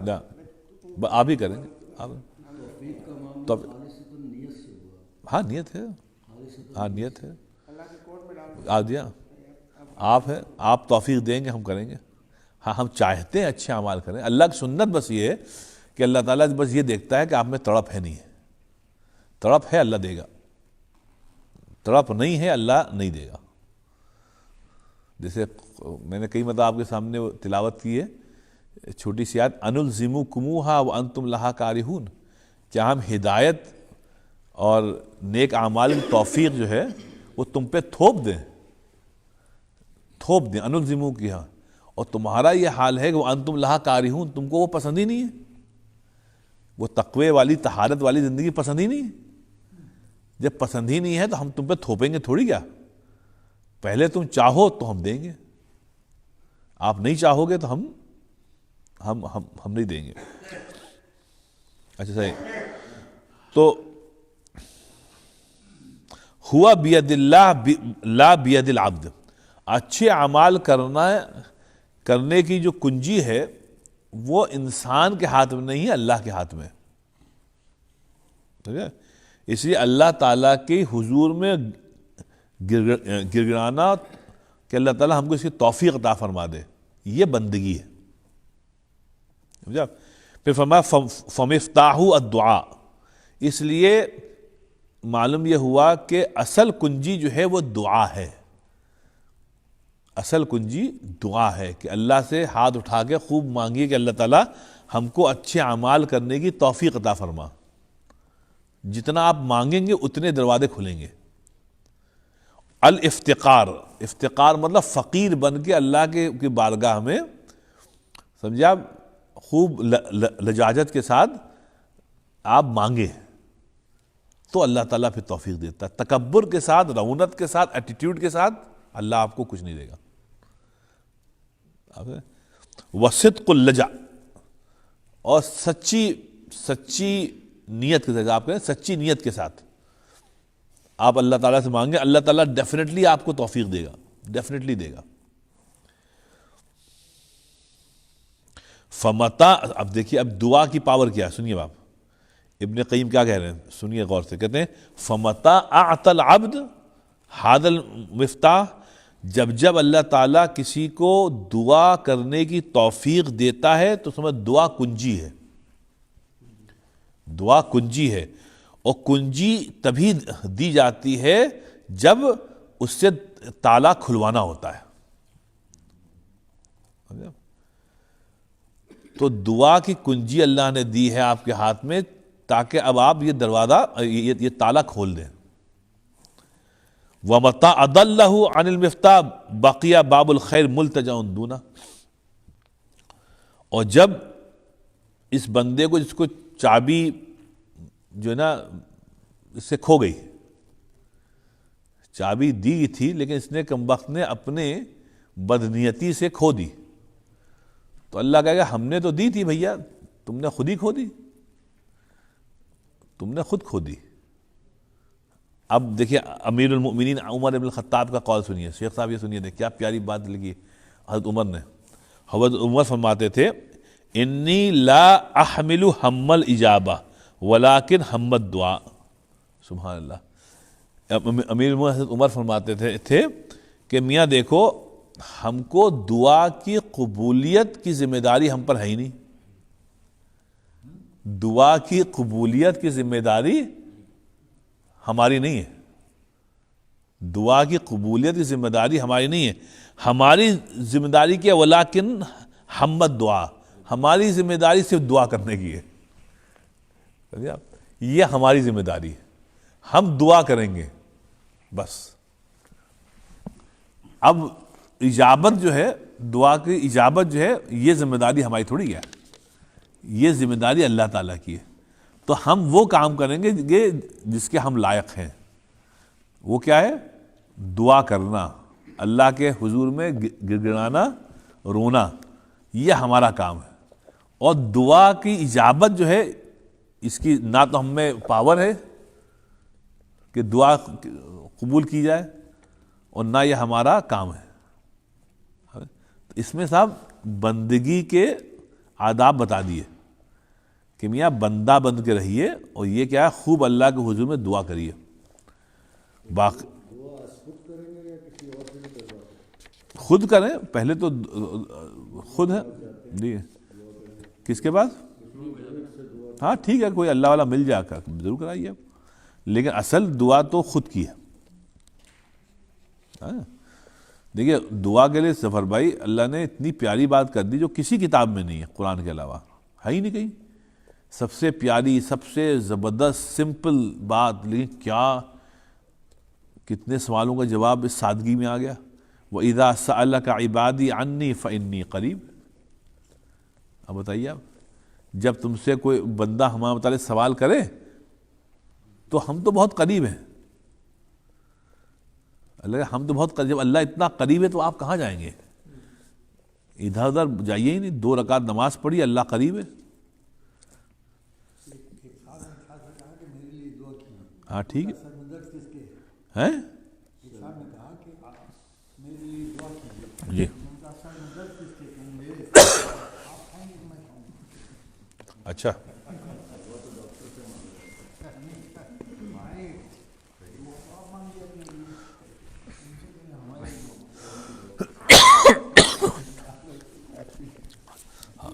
جا آپ ہی کریں گے آپ. ہاں نیت ہے، آپ دیا آپ ہے، آپ توفیق دیں گے ہم کریں گے. ہاں ہم چاہتے ہیں اچھے اعمال کریں. اللہ کی سنت بس یہ ہے کہ اللہ تعالیٰ بس یہ دیکھتا ہے کہ آپ میں تڑپ ہے نہیں ہے. تڑپ ہے اللہ دے گا، تڑپ نہیں ہے اللہ نہیں دے گا. جیسے میں نے کئی مرتبہ آپ کے سامنے تلاوت کی ہے چھوٹی سی آیت، انلزمکموہا وانتم لہا کارہون. کیا ہم ہدایت اور نیک اعمال کی توفیق جو ہے وہ تم پہ تھوپ دیں، انلزمو کی، ہاں، اور تمہارا یہ حال ہے کہ وانتم لہا کارہون، تم کو وہ پسند ہی نہیں ہے، وہ تقوی والی طہارت والی زندگی پسند ہی نہیں ہے. جب پسند ہی نہیں ہے تو ہم تم پہ تھوپیں گے تھوڑی. کیا پہلے تم چاہو تو ہم دیں گے، آپ نہیں چاہو گے تو ہم نہیں دیں گے. اچھا صحیح. تو ہوا بید اللہ لا بید العبد. اچھے اعمال کرنے کی جو کنجی ہے وہ انسان کے ہاتھ میں نہیں ہے، اللہ کے ہاتھ میں. ٹھیک ہے؟ اس لیے اللہ تعالیٰ کے حضور میں گڑگڑانا کہ اللہ تعالیٰ ہم کو اس کی توفیق عطا فرما دے، یہ بندگی ہے. پھر فرمایا فمفتاح الدعاء. اس لیے معلوم یہ ہوا کہ اصل کنجی جو ہے وہ دعا ہے. اصل کنجی دعا ہے کہ اللہ سے ہاتھ اٹھا کے خوب مانگیے کہ اللہ تعالیٰ ہم کو اچھے اعمال کرنے کی توفیق عطا فرما. جتنا آپ مانگیں گے اتنے دروازے کھلیں گے. الافتقار مطلب فقیر بن کے اللہ کی بارگاہ میں، سمجھا، خوب لجاجت کے ساتھ آپ مانگے تو اللہ تعالیٰ پھر توفیق دیتا ہے. تکبر کے ساتھ، رعونت کے ساتھ، ایٹیٹیوڈ کے ساتھ اللہ آپ کو کچھ نہیں دے گا. وصدق اللجا، اور سچی نیت کے ساتھ، آپ کہیں سچی نیت کے ساتھ آپ اللہ تعالیٰ سے مانگیں، اللہ تعالیٰ ڈیفینیٹلی آپ کو توفیق دے گا، ڈیفینیٹلی دے گا. فمتا، اب دیکھیے اب دعا کی پاور کیا ہے، سنیے باپ ابن قیم کیا کہہ رہے ہیں، سنیے غور سے. کہتے ہیں فمتا اعطى العبد هذا المفتاح، جب جب اللہ تعالیٰ کسی کو دعا کرنے کی توفیق دیتا ہے تو سمجھ دعا کنجی ہے، دعا کنجی ہے، اور کنجی تبھی دی جاتی ہے جب اس سے تالا کھلوانا ہوتا ہے۔ تو دعا کی کنجی اللہ نے دی ہے آپ کے ہاتھ میں تاکہ اب آپ یہ دروازہ یہ تالا کھول دیں۔ وَمَتَا أَضَلَّهُ عَنِ الْمِفْتَاحِ بَقِيَ بَابُ الْخَيْرِ مُلْتَجَأٌ دُونَ، اور جب اس بندے کو، جس کو چابی جو ہے نا اس سے کھو گئی، چابی دی تھی لیکن اس نے کمبخت نے اپنے بدنیتی سے کھو دی، تو اللہ کہے گا ہم نے تو دی تھی بھیا، تم نے خود ہی کھو دی، تم نے خود کھو دی۔ اب دیکھیے امیر المؤمنین عمر ابن الخطاب کا قول سنیے، شیخ صاحب یہ سنیے، کیا پیاری بات لگی حضرت عمر نے۔ حضرت عمر فرماتے تھے انی لا احمل ہم الاجابہ ولکن ہم الدعاء، سبحان اللہ۔ امیر المؤمنین حضرت عمر فرماتے تھے کہ میاں دیکھو ہم کو دعا کی قبولیت کی ذمہ داری ہم پر ہے ہی نہیں، دعا کی قبولیت کی ذمہ داری ہماری نہیں ہے، دعا کی قبولیت کی ذمہ داری ہماری نہیں ہے، ہماری ذمہ داری کیا؟ ولیکن ہم الدعا، ہماری ذمہ داری صرف دعا کرنے کی ہے، یہ ہماری ذمہ داری ہے، ہم دعا کریں گے بس۔ اب اجابت جو ہے، دعا کی اجابت جو ہے، یہ ذمہ داری ہماری تھوڑی ہے، یہ ذمہ داری اللہ تعالیٰ کی ہے۔ تو ہم وہ کام کریں گے جس کے ہم لائق ہیں، وہ کیا ہے؟ دعا کرنا، اللہ کے حضور میں گڑگڑانا، رونا، یہ ہمارا کام ہے۔ اور دعا کی اجابت جو ہے اس کی نہ تو ہم میں پاور ہے کہ دعا قبول کی جائے، اور نہ یہ ہمارا کام ہے۔ اس میں صاحب بندگی کے آداب بتا دیے کہ میاں بندہ بن کے رہیے، اور یہ کیا ہے؟ خوب اللہ کے حضور میں دعا کریے۔ باقی خود کریں، پہلے تو خود ہے جی، کس کے پاس؟ ہاں ٹھیک ہے، کوئی اللہ والا مل جائے گا ضرور کرائیے، لیکن اصل دعا تو خود کی ہے۔ دیکھیے دعا کے لیے سفر بھائی اللہ نے اتنی پیاری بات کر دی جو کسی کتاب میں نہیں ہے، قرآن کے علاوہ ہے ہی نہیں کہیں۔ سب سے پیاری، سب سے زبردست سمپل بات، لیکن کیا کتنے سوالوں کا جواب اس سادگی میں آ گیا۔ وَإِذَا سَأَلَكَ عِبَادِي عَنِّي فَإِنِّي قَرِيب۔ اب بتائیے آپ، جب تم سے کوئی بندہ ہمارے متعلق سوال کرے تو ہم تو بہت قریب ہیں، اللہ ہم تو بہت قریب، جب اللہ اتنا قریب ہے تو آپ کہاں جائیں گے؟ ادھر ادھر جائیے ہی نہیں، 2 رکعت نماز پڑھی، اللہ قریب ہے۔ ہاں ٹھیک ہے جی، اچھا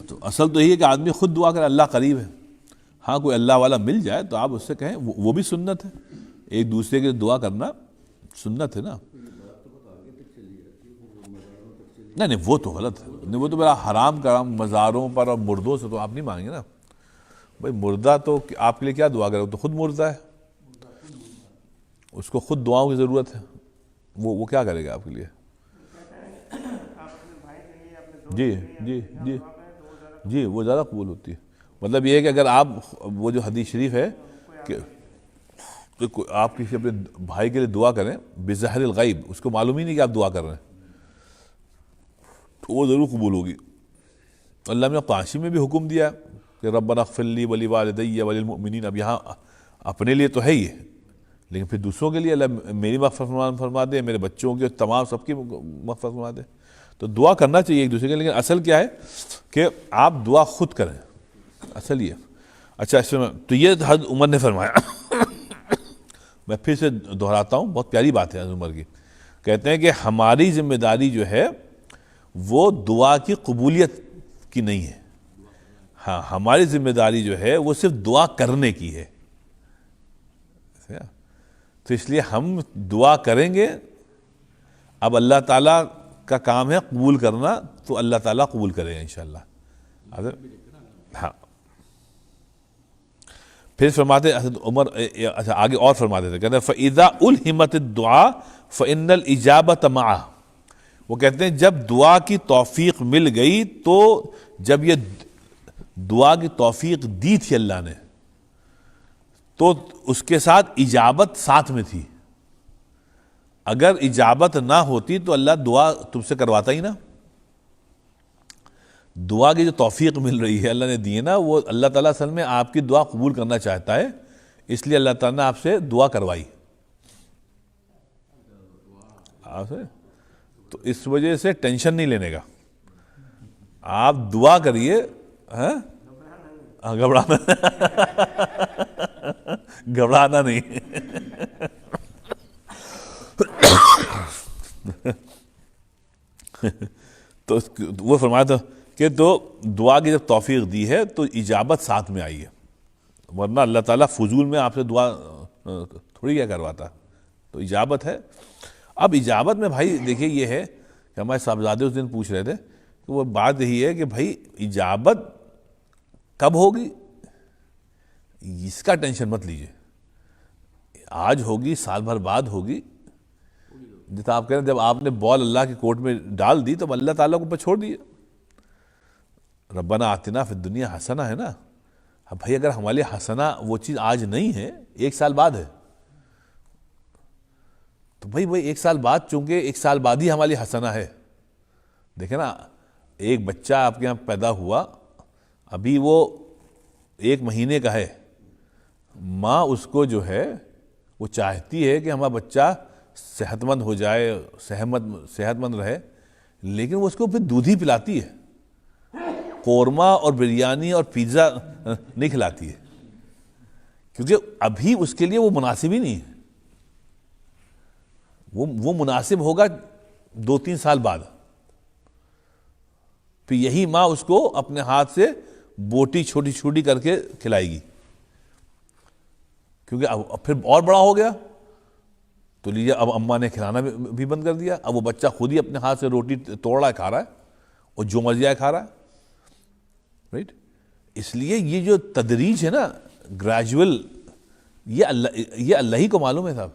تو اصل تو یہ ہے کہ آدمی خود دعا کرے، اللہ قریب ہے۔ ہاں کوئی اللہ والا مل جائے تو آپ اس سے کہیں، وہ بھی سنت ہے، ایک دوسرے کے لیے دعا کرنا سنت ہے نا۔ نہیں وہ تو غلط ہے، نہیں وہ تو میرا حرام کرام، مزاروں پر اور مردوں سے تو آپ نہیں مانگیں نا بھائی۔ مردہ تو آپ کے لیے کیا دعا کرے، وہ تو خود مردہ ہے، اس کو خود دعاؤں کی ضرورت ہے، وہ کیا کرے گا آپ کے لیے؟ جی جی جی جی، وہ زیادہ قبول ہوتی ہے۔ مطلب یہ ہے کہ اگر آپ، وہ جو حدیث شریف ہے کہ آپ کسی اپنے بھائی کے لیے دعا کریں بظہر الغیب، اس کو معلوم ہی نہیں کہ آپ دعا کر رہے ہیں، تو وہ ضرور قبول ہوگی۔ اللہ نے قاشی میں بھی حکم دیا کہ ربنا اغفر لی ولوالدی وللمؤمنین، اب یہاں اپنے لیے تو ہے ہی، لیکن پھر دوسروں کے لیے اللہ میری مغفرت فرما دے، میرے بچوں کی، تمام سب کی مغفرت فرما دے۔ تو دعا کرنا چاہیے ایک دوسرے کے، لیکن اصل کیا ہے کہ آپ دعا خود کریں، اصل یہ۔ اچھا اس میں تو یہ حضرت عمر نے فرمایا، میں پھر سے دہراتا ہوں، بہت پیاری بات ہے حضرت عمر کی۔ کہتے ہیں کہ ہماری ذمہ داری جو ہے وہ دعا کی قبولیت کی نہیں ہے. ہاں ہماری ذمہ داری جو ہے وہ صرف دعا کرنے کی ہے. تو اس لیے ہم دعا کریں گے. اب اللہ تعالیٰ کا کام ہے قبول کرنا, تو اللہ تعالیٰ قبول کرے گا انشاءاللہ. ہاں پھر فرماتے حضرت عمر, اچھا آگے اور فرماتے تھے, کہتے ہیں فَإِذَا أُلْهِمَتِ الدُّعَاء فَإِنَّ الْإِجَابَةَ مَعَهُ. وہ کہتے ہیں جب دعا کی توفیق مل گئی, تو جب یہ دعا کی توفیق دی تھی اللہ نے, تو اس کے ساتھ اجابت ساتھ میں تھی. اگر اجابت نہ ہوتی تو اللہ دعا تم سے کرواتا ہی نا. دعا کی جو توفیق مل رہی ہے اللہ نے دی ہے نا, وہ اللہ تعالیٰ اصل میں آپ کی دعا قبول کرنا چاہتا ہے, اس لیے اللہ تعالیٰ نے آپ سے دعا کروائی. تو اس وجہ سے ٹینشن نہیں لینے کا, آپ دعا کریے. گھبرانا نہیں. تو وہ فرمایا تھا کہ تو دعا کی جب توفیق دی ہے تو اجابت ساتھ میں آئی ہے, ورنہ اللہ تعالیٰ فضول میں آپ سے دعا تھوڑی کیا کرواتا, تو اجابت ہے. اب اجابت میں بھائی دیکھیے یہ ہے کہ ہمارے صاحبزادے اس دن پوچھ رہے تھے کہ وہ بات یہی ہے کہ بھائی اجابت کب ہوگی اس کا ٹینشن مت لیجیے, آج ہوگی سال بھر بعد ہوگی. جیسا آپ کہہ رہے ہیں جب آپ نے بال اللہ کے کورٹ میں ڈال دی تو اللہ تعالیٰ کو اوپر چھوڑ دیے. ربنا آتنا فی الدنیا حسنہ ہے نا. اب بھائی اگر ہمارے لیے حسنہ وہ چیز آج نہیں ہے, 1 سال بعد ہے, تو بھائی وہی 1 سال بعد, چونکہ 1 سال بعد ہی ہمارے لیے حسنہ ہے. دیکھیں نا, ایک بچہ آپ کے یہاں پیدا ہوا, ابھی وہ 1 مہینے کا ہے, ماں اس کو جو ہے وہ چاہتی ہے کہ ہمارا بچہ صحت مند ہو جائے, صحت مند رہے, لیکن وہ اس کو پھر دودھ ہی پلاتی ہے, قورمہ اور بریانی اور پیزا نہیں کھلاتی ہے, کیونکہ ابھی اس کے لیے وہ مناسب ہی نہیں ہے. وہ مناسب ہوگا 2-3 سال بعد. پھر یہی ماں اس کو اپنے ہاتھ سے بوٹی چھوٹی چھوٹی کر کے کھلائے گی, کیونکہ اب پھر اور بڑا ہو گیا تو لیجیے اب اماں نے کھلانا بھی بند کر دیا. اب وہ بچہ خود ہی اپنے ہاتھ سے روٹی توڑ رہا ہے, کھا رہا ہے, اور جو مرضی آئے کھا رہا ہے, رائٹ. اس لیے یہ جو تدریج ہے نا, گریجول, یہ اللہ ہی کو معلوم ہے صاحب.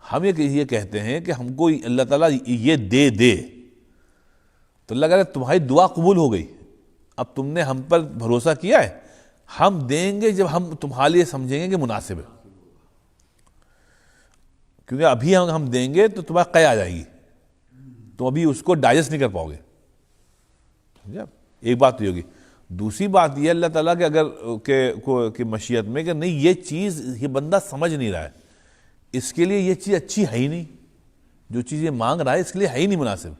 ہم یہ کہتے ہیں کہ ہم کو اللہ تعالیٰ یہ دے, تو اللہ کہہ رہا ہے تمہاری دعا قبول ہو گئی, اب تم نے ہم پر بھروسہ کیا ہے, ہم دیں گے جب ہم تمہارے لیے سمجھیں گے کہ مناسب ہے. کیونکہ ابھی ہم دیں گے تو تمہاری قے آ جائے گی, تم ابھی اس کو ڈائجسٹ نہیں کر پاؤ گے. ایک بات تو یہ ہوگی. دوسری بات یہ اللہ تعالیٰ کے اگر کہ مشیت میں کہ نہیں یہ چیز یہ بندہ سمجھ نہیں رہا ہے, اس کے لیے یہ چیز اچھی ہے ہی نہیں, جو چیز یہ مانگ رہا ہے اس کے لیے ہے ہی نہیں مناسب,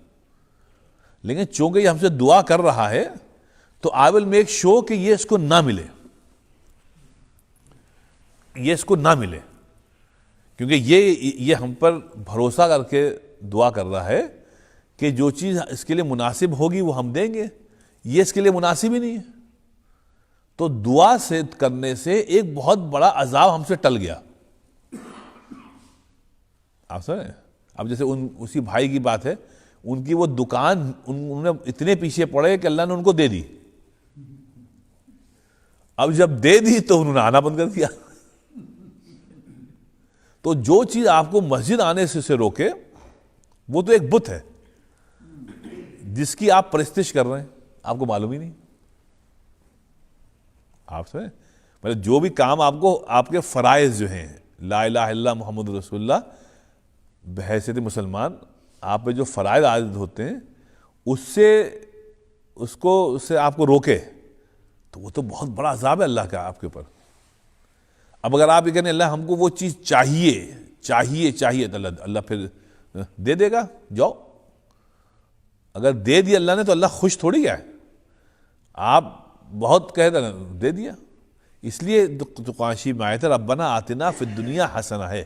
لیکن چونکہ یہ ہم سے دعا کر رہا ہے تو آئی ول میک شور کہ یہ اس کو نہ ملے, یہ اس کو نہ ملے, کیونکہ یہ ہم پر بھروسہ کر کے دعا کر رہا ہے کہ جو چیز اس کے لیے مناسب ہوگی وہ ہم دیں گے, یہ اس کے لیے مناسب ہی نہیں ہے. تو دعا سے کرنے سے ایک بہت بڑا عذاب ہم سے ٹل گیا. آپ سمجھیں, اب جیسے اسی بھائی کی بات ہے, ان کی وہ دکان انہوں نے اتنے پیچھے پڑے کہ اللہ نے ان کو دے دی. اب جب دے دی تو انہوں نے آنا بند کر دیا. تو جو چیز آپ کو مسجد آنے سے روکے وہ تو ایک بت ہے جس کی آپ پرستش کر رہے ہیں, آپ کو معلوم ہی نہیں. آپ سے مطلب جو بھی کام آپ کو آپ کے فرائض جو ہیں, لا الہ الا اللہ محمد رسول اللہ, بحیثیت مسلمان آپ پہ جو فرائض عائد ہوتے ہیں اس سے آپ کو روکے تو وہ تو بہت بڑا عذاب ہے اللہ کا آپ کے اوپر. اب اگر آپ یہ کہنے اللہ ہم کو وہ چیز چاہیے تو اللہ پھر دے دے گا, جاؤ. اگر دے دیا اللہ نے تو اللہ خوش تھوڑی ہے, آپ بہت کہہ دیں دے دیا. اس لیے قرآن میں آیت ہے ربنا آتنا فی الدنیا حسنہ ہے,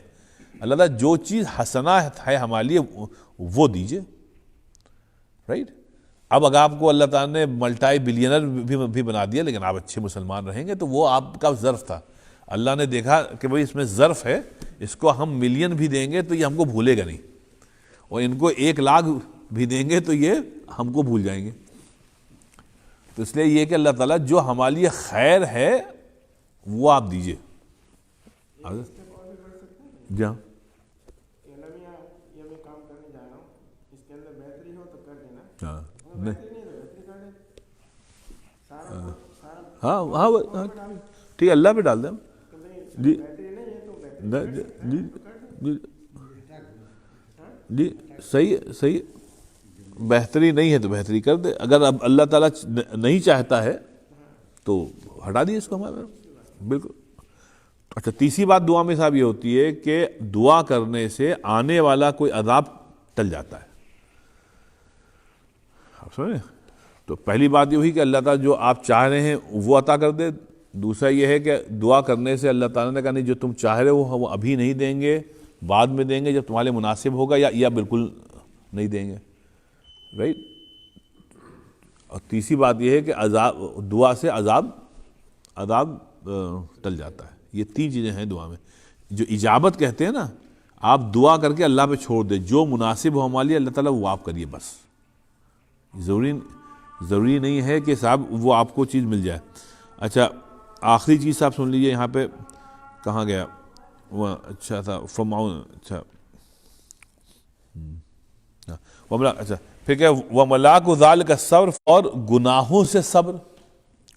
اللہ تعالیٰ جو چیز حسنہ ہے ہمارے لیے وہ دیجیے، رائٹ. اب اگر آپ کو اللہ تعالیٰ نے ملٹائی بلینر بھی بنا دیا لیکن آپ اچھے مسلمان رہیں گے تو وہ آپ کا ظرف تھا. اللہ نے دیکھا کہ بھئی اس میں ظرف ہے، اس کو ہم ملین بھی دیں گے تو یہ ہم کو بھولے گا نہیں، اور ان کو 1,00,000 بھی دیں گے تو یہ ہم کو بھول جائیں گے. تو اس لیے یہ کہ اللہ تعالیٰ جو ہمارے لیے خیر ہے وہ آپ دیجیے. جی ہاں، ہاں ہاں ہاں ٹھیک ہے، اللہ پہ ڈال دیں. جی جی جی جی صحیح صحیح. بہتری نہیں ہے تو بہتری کر دے. اگر اب اللہ تعالیٰ نہیں چاہتا ہے تو ہٹا دیے اس کو ہمارے. بالکل. اچھا، تیسری بات دعا میں صاحب یہ ہوتی ہے کہ دعا کرنے سے آنے والا کوئی عذاب ٹل جاتا ہے. آپ سمجھیں؟ تو پہلی بات یہ ہوئی کہ اللہ تعالیٰ جو آپ چاہ رہے ہیں وہ عطا کر دے. دوسرا یہ ہے کہ دعا کرنے سے اللہ تعالیٰ نے کہا نہیں جو تم چاہ رہے ہو وہ ابھی نہیں دیں گے، بعد میں دیں گے جب تمہارے مناسب ہوگا، یا بالکل نہیں دیں گے، رائٹ. اور تیسری بات یہ ہے کہ عذاب، دعا سے عذاب ٹل جاتا ہے. یہ 3 چیزیں ہیں دعا میں. جو اجابت کہتے ہیں نا، آپ دعا کر کے اللہ پہ چھوڑ دیں، جو مناسب ہو ہمارے لیے اللہ تعالیٰ وہ آپ کریے بس. ضروری نہیں ہے کہ صاحب وہ آپ کو چیز مل جائے. اچھا، آخری چیز صاحب سن لیجئے یہاں پہ کہاں گیا وہ. اچھا تھا فمعون. اچھا اچھا پھر کہ وَمَلَاكُ ذَلِكَ الصَّبْرُ، اور گناہوں سے صبر.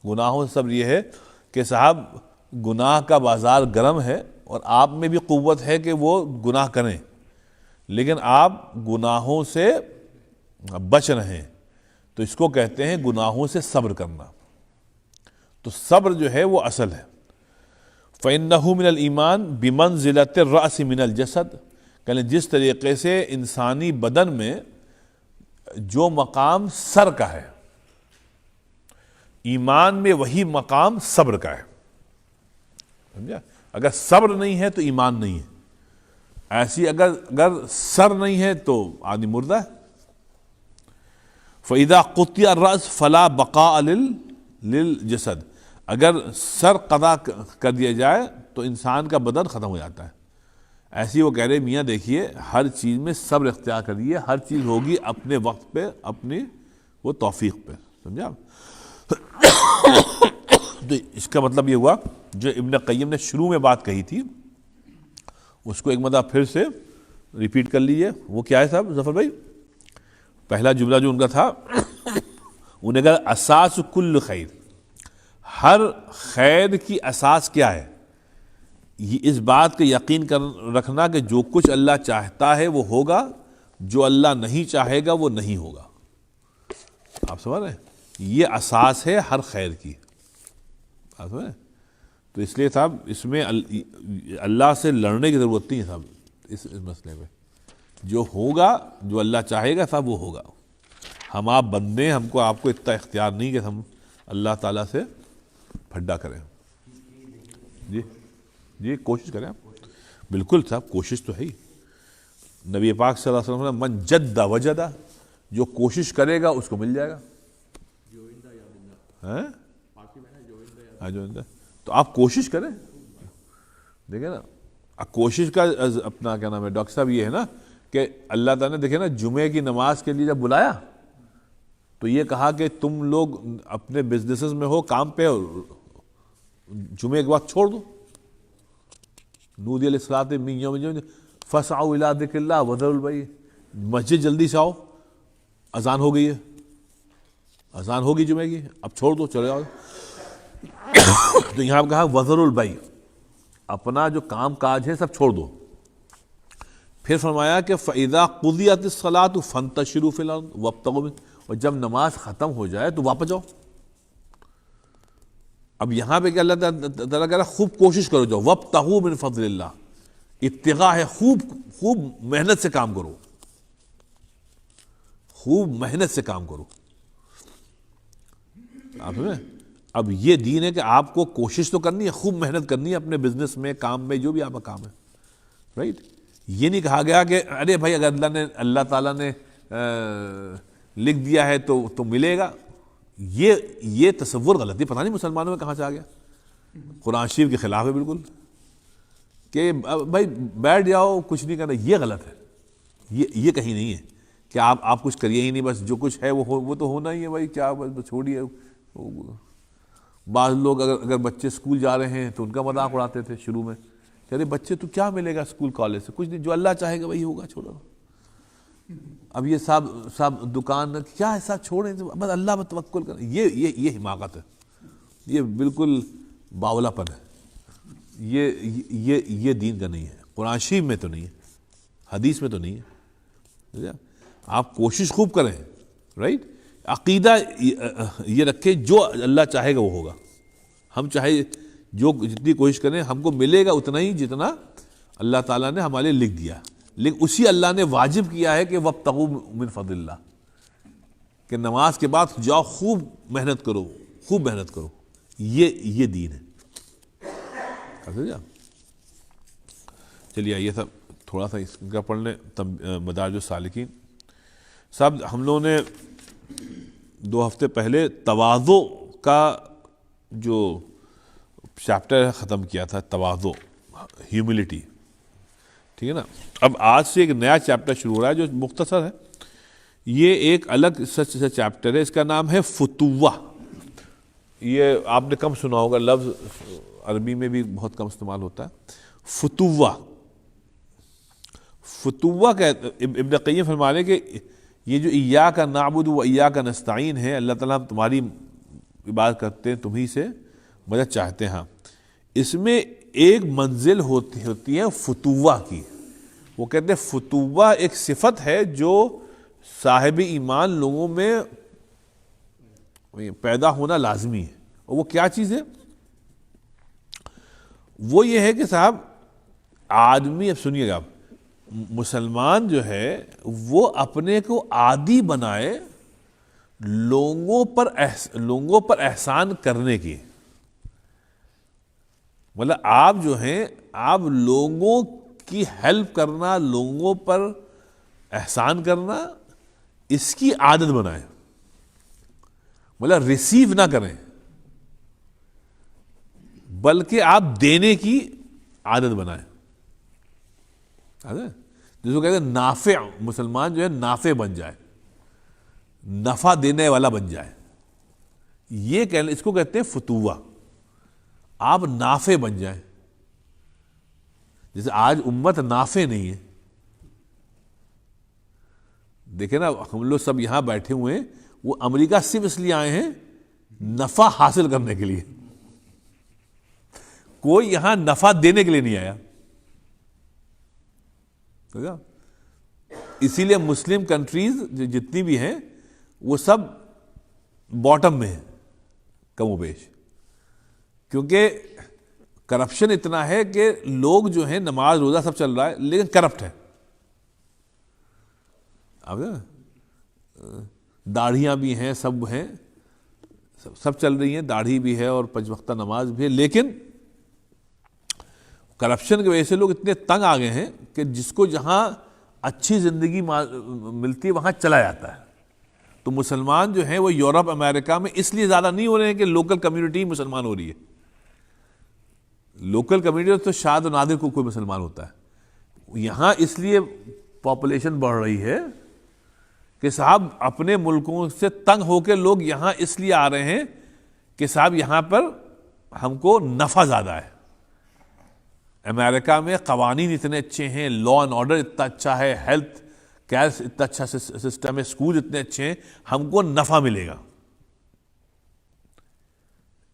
گناہوں سے صبر یہ ہے کہ صاحب گناہ کا بازار گرم ہے اور آپ میں بھی قوت ہے کہ وہ گناہ کریں، لیکن آپ گناہوں سے بچ رہے ہیں، تو اس کو کہتے ہیں گناہوں سے صبر کرنا. تو صبر جو ہے وہ اصل ہے. فَإِنَّهُ مِنَ الْإِيمَانِ بِمَنْزِلَةِ الرَّأْسِ مِنَ الْجَسَدِ، کہ جس طریقے سے انسانی بدن میں جو مقام سر کا ہے، ایمان میں وہی مقام صبر کا ہے. سمجھا؟ اگر صبر نہیں ہے تو ایمان نہیں ہے. ایسی اگر سر نہیں ہے تو آدمی مردہ ہے. فَإِذَا قُطِعَ الرَّأْسُ فَلَا بَقَاءَ لِلْجَسَدِ، اگر سر قطع کر دیا جائے تو انسان کا بدن ختم ہو جاتا ہے. ایسی وہ کہہ رہے میاں دیکھیے ہر چیز میں صبر اختیار کریے، ہر چیز ہوگی اپنے وقت پہ، اپنی وہ توفیق پہ. سمجھا؟ تو اس کا مطلب یہ ہوا جو ابن قیم نے شروع میں بات کہی تھی اس کو ایک مرتبہ پھر سے ریپیٹ کر لیجیے. وہ کیا ہے صاحب ظفر بھائی؟ پہلا جملہ جو ان کا تھا، انہوں نے کہا اساس کل خیر، ہر خیر کی اساس کیا ہے؟ یہ اس بات کا یقین رکھنا کہ جو کچھ اللہ چاہتا ہے وہ ہوگا، جو اللہ نہیں چاہے گا وہ نہیں ہوگا. آپ سمجھ رہے ہیں؟ یہ اساس ہے ہر خیر کی. آپ سمجھ رہے ہیں؟ تو اس لیے صاحب اس میں اللہ سے لڑنے کی ضرورت نہیں ہے صاحب. اس مسئلے میں جو ہوگا، جو اللہ چاہے گا صاحب وہ ہوگا. ہم آپ بندے ہیں، ہم کو آپ کو اتنا اختیار نہیں کہ ہم اللہ تعالیٰ سے پھڈا کریں. جی کوشش کریں آپ. بالکل صاحب کوشش تو ہے ہی. نبی پاک صلی اللہ علیہ وسلم نے من جد وجد، جو کوشش کرے گا اس کو مل جائے گا. تو آپ کوشش کریں. دیکھیں نا، کوشش کا اپنا کیا نام ہے ڈاکٹر صاحب یہ ہے نا کہ اللہ تعالیٰ نے دیکھیں نا جمعے کی نماز کے لیے جب بلایا تو یہ کہا کہ تم لوگ اپنے بزنسز میں ہو، کام پہ ہو، جمعے کے بعد چھوڑ دو. نودی علیہ الصلوۃ من یوم الجمعہ فاسعوا الی ذکر اللہ وذروا البیع، مسجد جلدی سے آؤ، اذان ہو گئی ہے، اذان ہوگی جمعے کی، اب چھوڑ دو، چلے جاؤ. تو یہاں کہا وذروا البیع، اپنا جو کام کاج ہے سب چھوڑ دو. پھر فرمایا کہ فَإِذَا قُضِيَتِ الصَّلَاةُ فَانتَشِرُوا فِي الْأَرْضِ وَابْتَغُوا مِن، اور جب نماز ختم ہو جائے تو واپس جاؤ. اب یہاں پہ کہ اللہ تعالیٰ کہہ رہا خوب کوشش کرو، جاؤ وَابْتَغُوا مِن فَضْلِ اللَّهِ، ابتغاء ہے، خوب محنت سے کام کرو، خوب محنت سے کام کرو. آپ سمجھیں؟ اب یہ دین ہے کہ آپ کو کوشش تو کرنی ہے، خوب محنت کرنی ہے اپنے بزنس میں، کام میں، جو بھی آپ کا کام ہے، رائٹ. یہ نہیں کہا گیا کہ ارے بھائی اگر اللہ تعالیٰ نے لکھ دیا ہے تو ملے گا. یہ تصور غلط ہے. پتہ نہیں مسلمانوں میں کہاں سے آ گیا. قرآن شریف کے خلاف ہے بالکل کہ بھائی بیٹھ جاؤ کچھ نہیں کرنا. یہ غلط ہے. یہ کہیں نہیں ہے کہ آپ کچھ کریے ہی نہیں, بس جو کچھ ہے وہ تو ہونا ہی ہے بھائی, کیا بس چھوڑیے. بعض لوگ اگر بچے اسکول جا رہے ہیں تو ان کا مذاق اڑاتے تھے شروع میں کہ ارے بچے تو کیا ملے گا اسکول کالج سے, کچھ نہیں, جو اللہ چاہے گا وہی ہوگا, چھوڑو. اب یہ صاحب دکان کیا ہے صاحب, چھوڑیں بس اللہ پر توکل کریں. یہ حماقت ہے, یہ بالکل باولا پن ہے. یہ دین کا نہیں ہے. قرآن شریف میں تو نہیں ہے, حدیث میں تو نہیں ہے. آپ کوشش خوب کریں, رائٹ. عقیدہ یہ رکھیں جو اللہ چاہے گا وہ ہوگا. ہم چاہے جتنی کوشش کریں ہم کو ملے گا اتنا ہی جتنا اللہ تعالیٰ نے ہمارے لکھ دیا. لیکن اسی اللہ نے واجب کیا ہے کہ وابتغوا من فضل اللہ, کہ نماز کے بعد جاؤ خوب محنت کرو, خوب محنت کرو. یہ دین ہے. چلیے آئیے صاحب تھوڑا سا اس کا پڑھ لیں, مدارج السالکین. صاحب ہم لوگوں نے 2 ہفتے پہلے تواضع کا جو چیپٹر ختم کیا تھا, تواضع, ہیوملٹی, ٹھیک ہے نا. اب آج سے ایک نیا چیپٹر شروع ہو رہا ہے جو مختصر ہے. یہ ایک الگ سچ چیپٹر ہے, اس کا نام ہے فتوہ. یہ آپ نے کم سنا ہوگا, لفظ عربی میں بھی بہت کم استعمال ہوتا ہے. فتوہ کا ابن قیم فرما رہے کہ یہ جو ایاک نعبد و ایاک نستعین ہے, اللہ تعالیٰ ہم تمہاری عبادت کرتے ہیں, تمہیں سے مدد چاہتے ہیں. اس میں ایک منزل ہوتی ہے فتوہ کی. وہ کہتے ہیں فتوہ ایک صفت ہے جو صاحب ایمان لوگوں میں پیدا ہونا لازمی ہے. اور وہ کیا چیز ہے؟ وہ یہ ہے کہ صاحب آدمی, اب سنیے گا, مسلمان جو ہے وہ اپنے کو عادی بنائے لوگوں پر احسان کرنے کی. مطلب آپ جو ہیں آپ لوگوں کی ہیلپ کرنا, لوگوں پر احسان کرنا, اس کی عادت بنائیں. مطلب ریسیو نہ کریں بلکہ آپ دینے کی عادت بنائیں. جس کو کہتے ہیں نافع, مسلمان جو ہے نافع بن جائے, نفع دینے والا بن جائے. اس کو کہتے ہیں فتوہ. آپ نافع بن جائیں. جیسے آج امت نافع نہیں ہے. دیکھیں نا, ہم لوگ سب یہاں بیٹھے ہوئے ہیں, وہ امریکہ صرف اس لیے آئے ہیں نفع حاصل کرنے کے لیے. کوئی یہاں نفع دینے کے لیے نہیں آیا. اسی لیے مسلم کنٹریز جتنی بھی ہیں وہ سب باٹم میں ہیں کم و بیش, کیونکہ کرپشن اتنا ہے کہ لوگ جو ہیں نماز روزہ سب چل رہا ہے لیکن کرپٹ ہے. داڑھیاں بھی ہیں, سب ہیں, سب چل رہی ہیں, داڑھی بھی ہے اور 5 وقتہ نماز بھی ہے, لیکن کرپشن کی وجہ سے لوگ اتنے تنگ آ گئے ہیں کہ جس کو جہاں اچھی زندگی ملتی ہے وہاں چلا جاتا ہے. تو مسلمان جو ہیں وہ یورپ امریکہ میں اس لیے زیادہ نہیں ہو رہے ہیں کہ لوکل کمیونٹی مسلمان ہو رہی ہے. لوکل کمیونٹی تو شاید و نادر کو کوئی مسلمان ہوتا ہے. یہاں اس لیے پاپولیشن بڑھ رہی ہے کہ صاحب اپنے ملکوں سے تنگ ہو کے لوگ یہاں اس لیے آ رہے ہیں کہ صاحب یہاں پر ہم کو نفع زیادہ ہے. امریکہ میں قوانین اتنے اچھے ہیں, لا اینڈ آرڈر اتنا اچھا ہے, ہیلتھ کیئر اتنا اچھا سسٹم ہے, اسکول اتنے اچھے ہیں, ہم کو نفع ملے گا.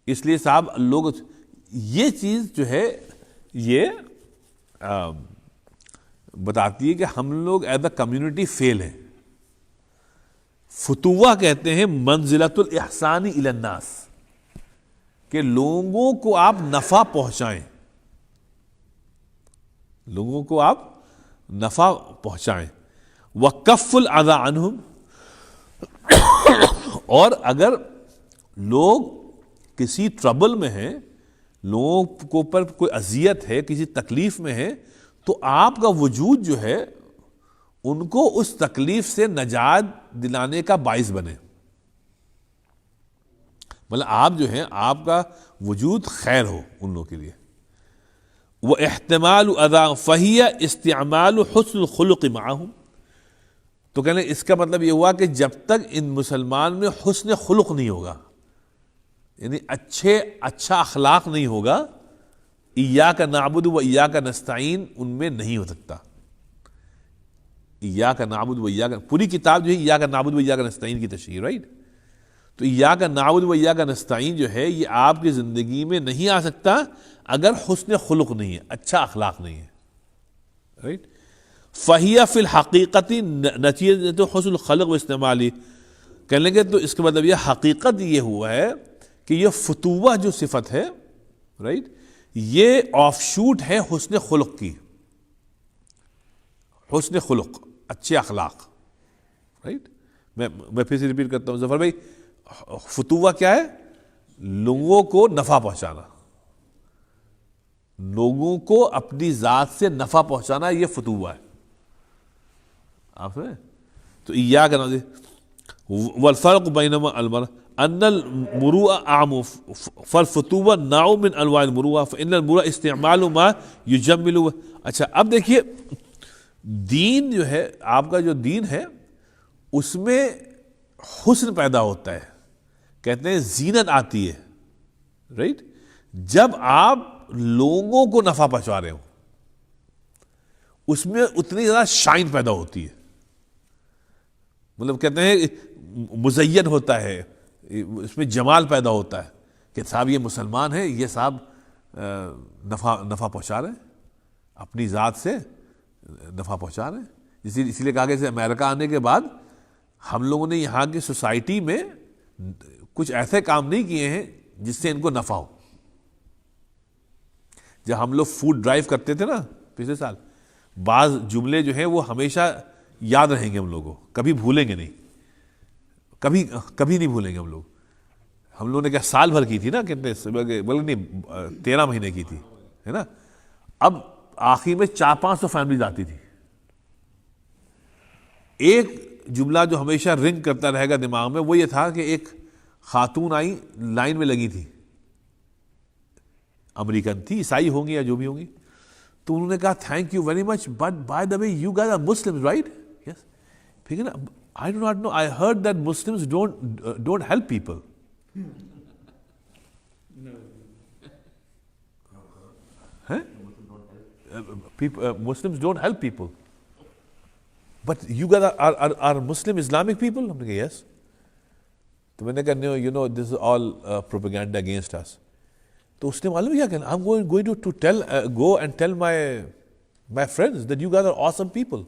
اس لیے صاحب لوگ یہ چیز جو ہے یہ بتاتی ہے کہ ہم لوگ ایز اے کمیونٹی فیل ہیں. فتوہ کہتے ہیں منزلۃ الاحسان الی الناس, کہ لوگوں کو آپ نفع پہنچائیں, لوگوں کو آپ نفع پہنچائیں. وَكَفُّ الْأَذَى عَنْهُمْ, اور اگر لوگ کسی ٹربل میں ہیں, لوگوں کو پر کوئی اذیت ہے, کسی تکلیف میں ہے, تو آپ کا وجود جو ہے ان کو اس تکلیف سے نجات دلانے کا باعث بنے. مطلب آپ جو ہیں آپ کا وجود خیر ہو ان لوگوں کے لیے. وہ احتمال ادا فہیہ استعمال حسن الخلق معہم. تو کہنے اس کا مطلب یہ ہوا کہ جب تک ان مسلمان میں حسن خلق نہیں ہوگا, یعنی اچھا اخلاق نہیں ہوگا, ایاک نعبد و ایاک نستعین ان میں نہیں ہو سکتا. ایاک نعبد و ایاک, پوری کتاب جو ہے ایاک نعبد و ایاک نستعین کی تشریح, رائٹ. تو ایاک نعبد و ایاک نستعین جو ہے یہ آپ کی زندگی میں نہیں آ سکتا اگر حسن خلق نہیں ہے, اچھا اخلاق نہیں ہے, رائٹ. فہیہ فی الحقیقت نتیجۃ حسن الخلق و استعمالی. کہنے لگے تو اس کا مطلب یہ حقیقت یہ ہوا ہے کہ یہ فتوہ جو صفت ہے, رائٹ, یہ آف شوٹ ہے حسن خلق کی. حسن خلق, اچھے اخلاق, رائٹ. میں پھر سے ریپیٹ کرتا ہوں ظفر بھائی, فتوہ کیا ہے؟ لوگوں کو نفع پہنچانا, لوگوں کو اپنی ذات سے نفع پہنچانا, یہ فتوہ ہے. آپ سمجھیں؟ تو ایاک والفرق بینما المرء ان المروءہ عام فالفتوہ نوع من انواع المروءہ فان المروءہ استعمال ما یجمل. اچھا اب دیکھیے, دین جو ہے آپ کا, جو دین ہے اس میں حسن پیدا ہوتا ہے, کہتے ہیں زینت آتی ہے, رائٹ, جب آپ لوگوں کو نفع پہنچا رہے ہو, اس میں اتنی زیادہ شائن پیدا ہوتی ہے. مطلب کہتے ہیں مزین ہوتا ہے, اس میں جمال پیدا ہوتا ہے کہ صاحب یہ مسلمان ہے, یہ صاحب نفع پہنچا رہے ہیں, اپنی ذات سے نفع پہنچا رہے ہیں. اسی لیے کہا کہ امریکہ آنے کے بعد ہم لوگوں نے یہاں کی سوسائٹی میں کچھ ایسے کام نہیں کیے ہیں جس سے ان کو نفع ہو. جب ہم لوگ فوڈ ڈرائیو کرتے تھے نا پچھلے سال, بعض جملے جو ہیں وہ ہمیشہ یاد رہیں گے ہم لوگوں کو, کبھی بھولیں گے نہیں, کبھی نہیں بھولیں گے ہم لوگ. ہم لوگوں نے کیا سال بھر کی تھی نا, کتنے بلکہ نہیں 13 مہینے کی تھی, ہے نا. اب آخر میں 400-500 فیملیز آتی تھی. ایک جملہ جو ہمیشہ رنگ کرتا رہے گا دماغ میں وہ یہ تھا کہ ایک خاتون آئی, لائن میں لگی تھی, امریکن تھی, عیسائی ہوں گی یا جو بھی ہوں گی, تو انہوں نے کہا thank you very much but by the way you guys are Muslims right. Yes, ٹھیک ہے نا. I do not know, I heard that Muslims don't help people. Huh? Muslims don't help people. But you guys are Muslim Islamic people? ہم نے کہا yes. تو میں نے کہا no, you know this is all propaganda against us. تو اس نے معلوم کیا کہنا, I'm going to go and tell my friends that you guys are awesome people.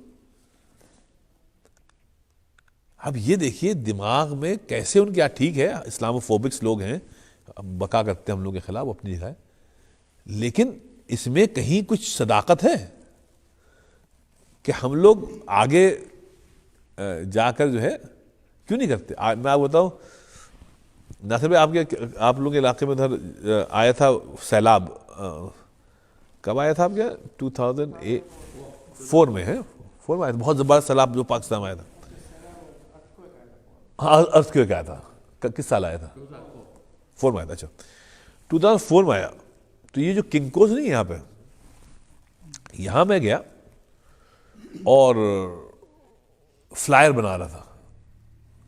اب یہ دیکھیے دماغ میں کیسے ان کے, ٹھیک ہے اسلام فوبکس لوگ ہیں, بقا کرتے ہیں ہم لوگ کے خلاف, اپنی جگہ ہے, لیکن اس میں کہیں کچھ صداقت ہے کہ ہم لوگ آگے جا کر جو ہے کیوں نہیں کرتے. میں آپ بتاؤں ناصر بھائی, آپ لوگوں کے علاقے میں ادھر آیا تھا سیلاب, کب آیا تھا آپ کیا 2004 میں ہے, 4 میں آیا تھا, بہت زبردست سیلاب جو پاکستان میں آیا تھا. ہاں ارتھکویک آیا تھا, کس سال آیا تھا؟ 4 میں آیا تھا. اچھا 2004 میں آیا. تو یہ جو کنکوز نہیں یہاں پہ, یہاں میں گیا اور فلائر بنا رہا تھا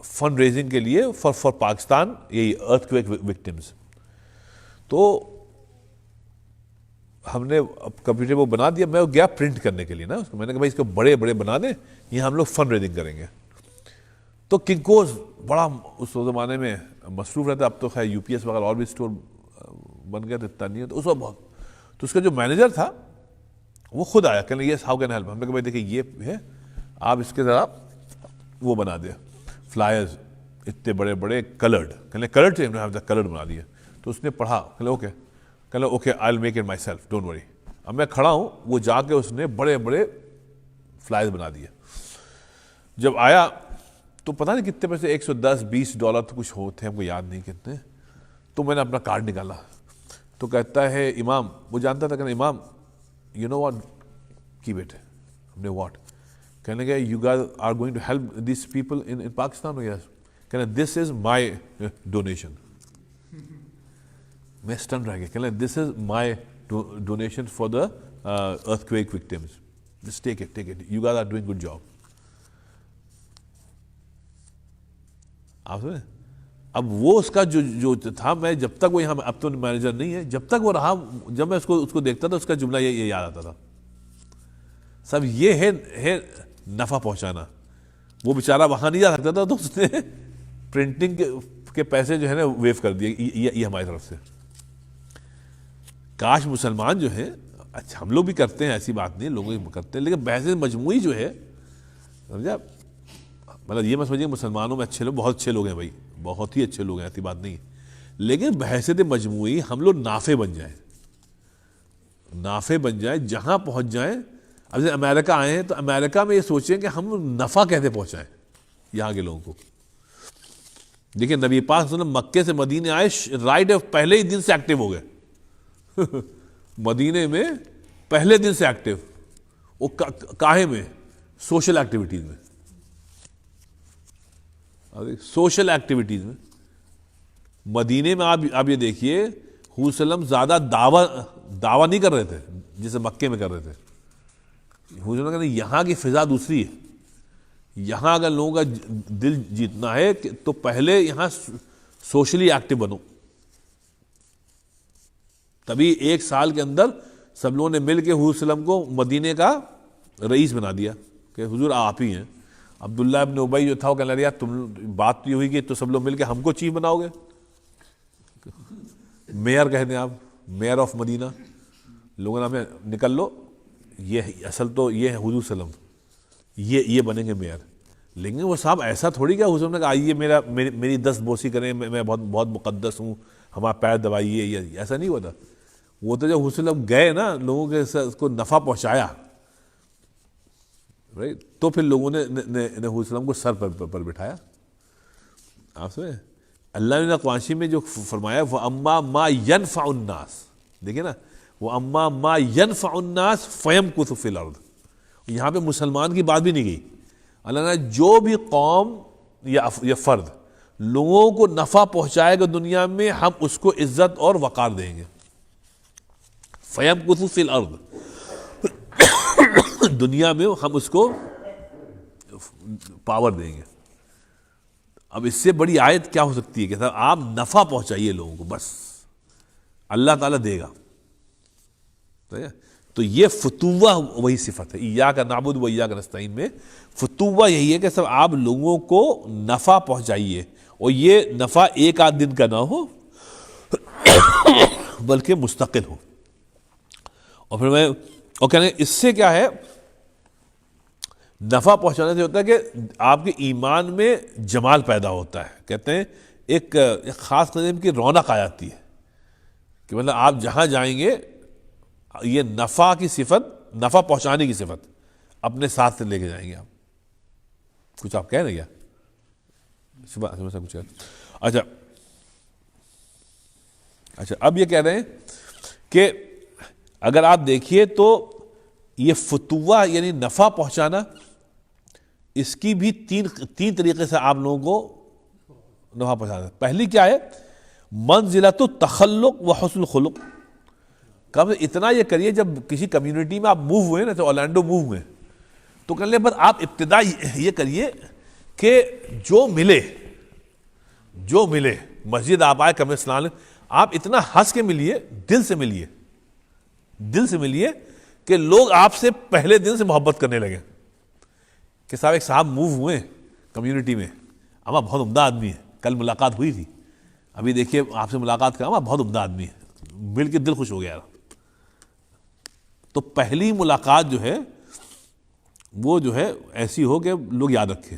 فنڈ ریزنگ کے لیے فار پاکستان, یہی ارتھکویک وکٹمز. تو ہم نے کمپیوٹر وہ بنا دیا, میں گیا پرنٹ کرنے کے لیے نا اس کو, میں نے کہا بھائی اس کو بڑے بڑے بنا دیں, یہ ہم لوگ فنڈ ریزنگ کریں گے. تو کنکوز بڑا اس زمانے میں مصروف رہتا, اب تو خیر یو پی ایس وغیرہ اور بھی اسٹور بن گیا, تو اتنا نہیں ہے. تو اس وقت بہت, تو اس کا جو مینیجر تھا وہ خود آیا, کہنے یس ہاؤ کین ہیلپ. ہم نے کہا بھائی دیکھیں یہ ہے, آپ اس کے ذرا وہ بنا دیں فلائرز اتنے بڑے بڑے کلرڈ, کہنے کلرڈ چاہیے, ہم نے کلرڈ بنا دیے. تو اس نے پڑھا, کہنے okay I will make it my self don't worry. اب میں کھڑا ہوں, وہ جا کے اس نے بڑے بڑے فلائرز بنا دیے. جب آیا تو پتہ نہیں کتنے پیسے, $110-20 تو کچھ ہوتے ہیں, ہم کو یاد نہیں کتنے. تو میں نے اپنا کارڈ نکالا, تو کہتا ہے امام, وہ جانتا تھا کہ امام you know what, keep it. ہم نے what? کہنے لگے you guys are going to help these people in Pakistan? Yes. کہنے this is my donation. میں اسٹن رہ گیا. کہنے this is my donation for the earthquake victims. Just take it. You guys are doing good job. آپ سمجھے؟ اب وہ اس کا جو تھا, میں جب تک وہ یہاں, اب تو مینیجر نہیں ہے, جب تک وہ رہا, جب میں اس کو دیکھتا تھا اس کا جملہ یہ یاد آتا تھا, سب یہ ہے نفع پہنچانا. وہ بیچارہ وہاں نہیں جا سکتا تھا تو اس نے پرنٹنگ کے پیسے جو ہے نا ویو کر دیے, یہ ہماری طرف سے. کاش مسلمان جو ہیں, اچھا ہم لوگ بھی کرتے ہیں, ایسی بات نہیں, لوگ بھی کرتے ہیں, لیکن بحث مجموعی جو ہے, سمجھا, مطلب یہ میں سمجھیے مسلمانوں میں اچھے لوگ, بہت اچھے لوگ ہیں بھائی, بہت ہی اچھے لوگ ہیں, ایسی بات نہیں ہے, لیکن بحثیت مجموعی ہم لوگ نافع بن جائیں, جہاں پہنچ جائیں. اب جیسے امریکہ آئے ہیں تو امریکہ میں یہ سوچیں کہ ہم نفع کیسے پہنچائیں یہاں کے لوگوں کو. دیکھیں نبی پاک صلی اللہ علیہ وسلم مکے سے مدینے آئے, رائٹ پہلے ہی دن سے ایکٹیو ہو گئے مدینے میں پہلے دن سے ایکٹیو. وہ کاہے میں؟ سوشل ایکٹیویٹیز میں, سوشل ایکٹیویٹیز میں. مدینے میں آپ یہ دیکھیے حضور صلی اللہ علیہ وسلم زیادہ دعویٰ نہیں کر رہے تھے جیسے مکے میں کر رہے تھے. حضور صلی اللہ علیہ وسلم یہاں کی فضا دوسری ہے. یہاں اگر لوگوں کا دل جیتنا ہے تو پہلے یہاں سوشلی ایکٹیو بنو, تبھی ایک سال کے اندر سب لوگوں نے مل کے حضور صلی اللہ علیہ وسلم کو مدینے کا رئیس بنا دیا کہ حضور آپ ہی ہیں. عبداللہ ابن ابی جو تھا وہ کہنے لگا تم بات تو یہ ہوئی کہ تو سب لوگ مل کے ہم کو چیف بناؤ گے, میئر کہتے ہیں آپ, میئر آف مدینہ. لوگوں نے ہمیں نکل لو, یہ اصل تو یہ ہے حضور صلی اللہ علیہ وسلم, یہ بنیں گے میئر. لیکن وہ صاحب ایسا تھوڑی کیا حضور نے کہا آئیے میری 10 بوسی کریں, میں بہت مقدس ہوں, ہمارا پیر دبائیے, یہ ایسا نہیں ہوا تھا. وہ تو جب حضور صلی اللہ علیہ وسلم گئے نا, لوگوں کے اس کو نفع پہنچایا, تو پھر لوگوں نے حضور صلی اللہ علیہ وسلم کو سر پر بٹھایا. آپ سمجھے اللہ نے قرآن میں جو فرمایا وَأَمَّا مَا يَنْفَعُ النَّاسِ, دیکھیں نا, وَأَمَّا مَا يَنْفَعُ النَّاسِ فَيَمْكُثُ فِي الْأَرْضِ. یہاں پہ مسلمان کی بات بھی نہیں گئی. اللہ نے جو بھی قوم یا فرد لوگوں کو نفع پہنچائے گا دنیا میں, ہم اس کو عزت اور وقار دیں گے. فَيَمْكُثُ فِي الْأَرْضِ, دنیا میں ہم اس کو پاور دیں گے. اب اس سے بڑی آیت کیا ہو سکتی ہے کہ صاحب آپ نفع پہنچائیے لوگوں کو, بس اللہ تعالیٰ دے گا. تو یہ فتوہ وہی صفت ہے ایاک نعبد و ایاک نستعین میں. فتوہ یہی ہے کہ صاحب آپ لوگوں کو نفع پہنچائیے, اور یہ نفع ایک آدھ دن کا نہ ہو بلکہ مستقل ہو. اور پھر کہنے اس سے کیا ہے, نفع پہنچانے سے ہوتا ہے کہ آپ کے ایمان میں جمال پیدا ہوتا ہے. کہتے ہیں ایک خاص قسم کی رونق آ جاتی ہے کہ مطلب آپ جہاں جائیں گے یہ نفع کی صفت, نفع پہنچانے کی صفت اپنے ساتھ سے لے کے جائیں گے. آپ کچھ آپ کہہ رہے کیا؟ کچھ اچھا اب یہ کہہ رہے ہیں کہ اگر آپ دیکھیے تو یہ فتوہ یعنی نفع پہنچانا, اس کی بھی تین طریقے سے آپ لوگوں کو نفع پہنچانا ہے. پہلی کیا ہے, منزلۃ التخلق و حسن الخلق. کم اتنا یہ کریے, جب کسی کمیونٹی میں آپ موو ہوئے نا, تو اورلینڈو موو ہوئے, تو کہنے لیں بس آپ ابتدا یہ کریے کہ جو ملے مسجد آپ آئے, کم اسلام, آپ اتنا ہنس کے ملیے, دل سے ملیے کہ لوگ آپ سے پہلے دن سے محبت کرنے لگے. کہ صاحب ایک صاحب موو ہوئے کمیونٹی میں, اما بہت عمدہ آدمی ہے, کل ملاقات ہوئی تھی, ابھی دیکھیے آپ سے ملاقات کرا, اما بہت عمدہ آدمی ہے, مل کے دل خوش ہو گیا. تو پہلی ملاقات جو ہے وہ جو ہے ایسی ہو کہ لوگ یاد رکھیں.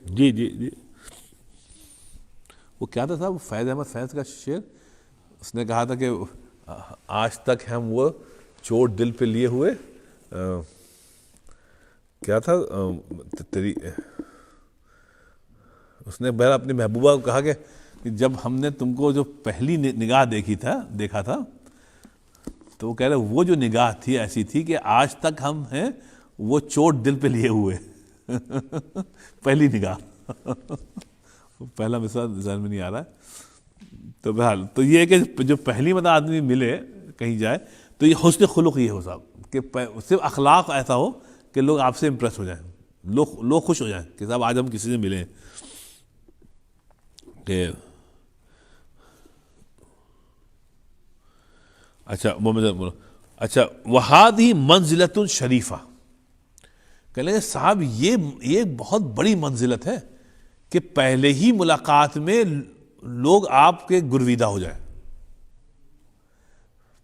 جی وہ کیا تھا صاحب, فیض احمد فیض کا شعر, اس نے کہا تھا کہ آج تک ہم وہ چوٹ دل پہ لیے ہوئے, کیا تھا تیری, اس نے بہر اپنی محبوبہ کو کہا کہ جب ہم نے تم کو جو پہلی نگاہ دیکھا تھا تو وہ کہہ رہے وہ جو نگاہ تھی ایسی تھی کہ آج تک ہم ہیں وہ چوٹ دل پہ لیے ہوئے. پہلی نگاہ. پہلا مثال ذہن میں نہیں آ رہا ہے. تو بہرحال تو یہ ہے کہ جو پہلی مرتبہ آدمی ملے کہیں جائے تو یہ حسن خلق یہ ہو صاحب کہ صرف اخلاق ایسا ہو کہ لوگ آپ سے امپریس ہو جائیں, لوگ خوش ہو جائیں کہ صاحب آج ہم کسی سے ملیں. کہ اچھا بولو اچھا وہادی منزلۃ شریفہ, کہ لیں صاحب یہ بہت بڑی منزلت ہے کہ پہلے ہی ملاقات میں لوگ آپ کے گرویدہ ہو جائیں.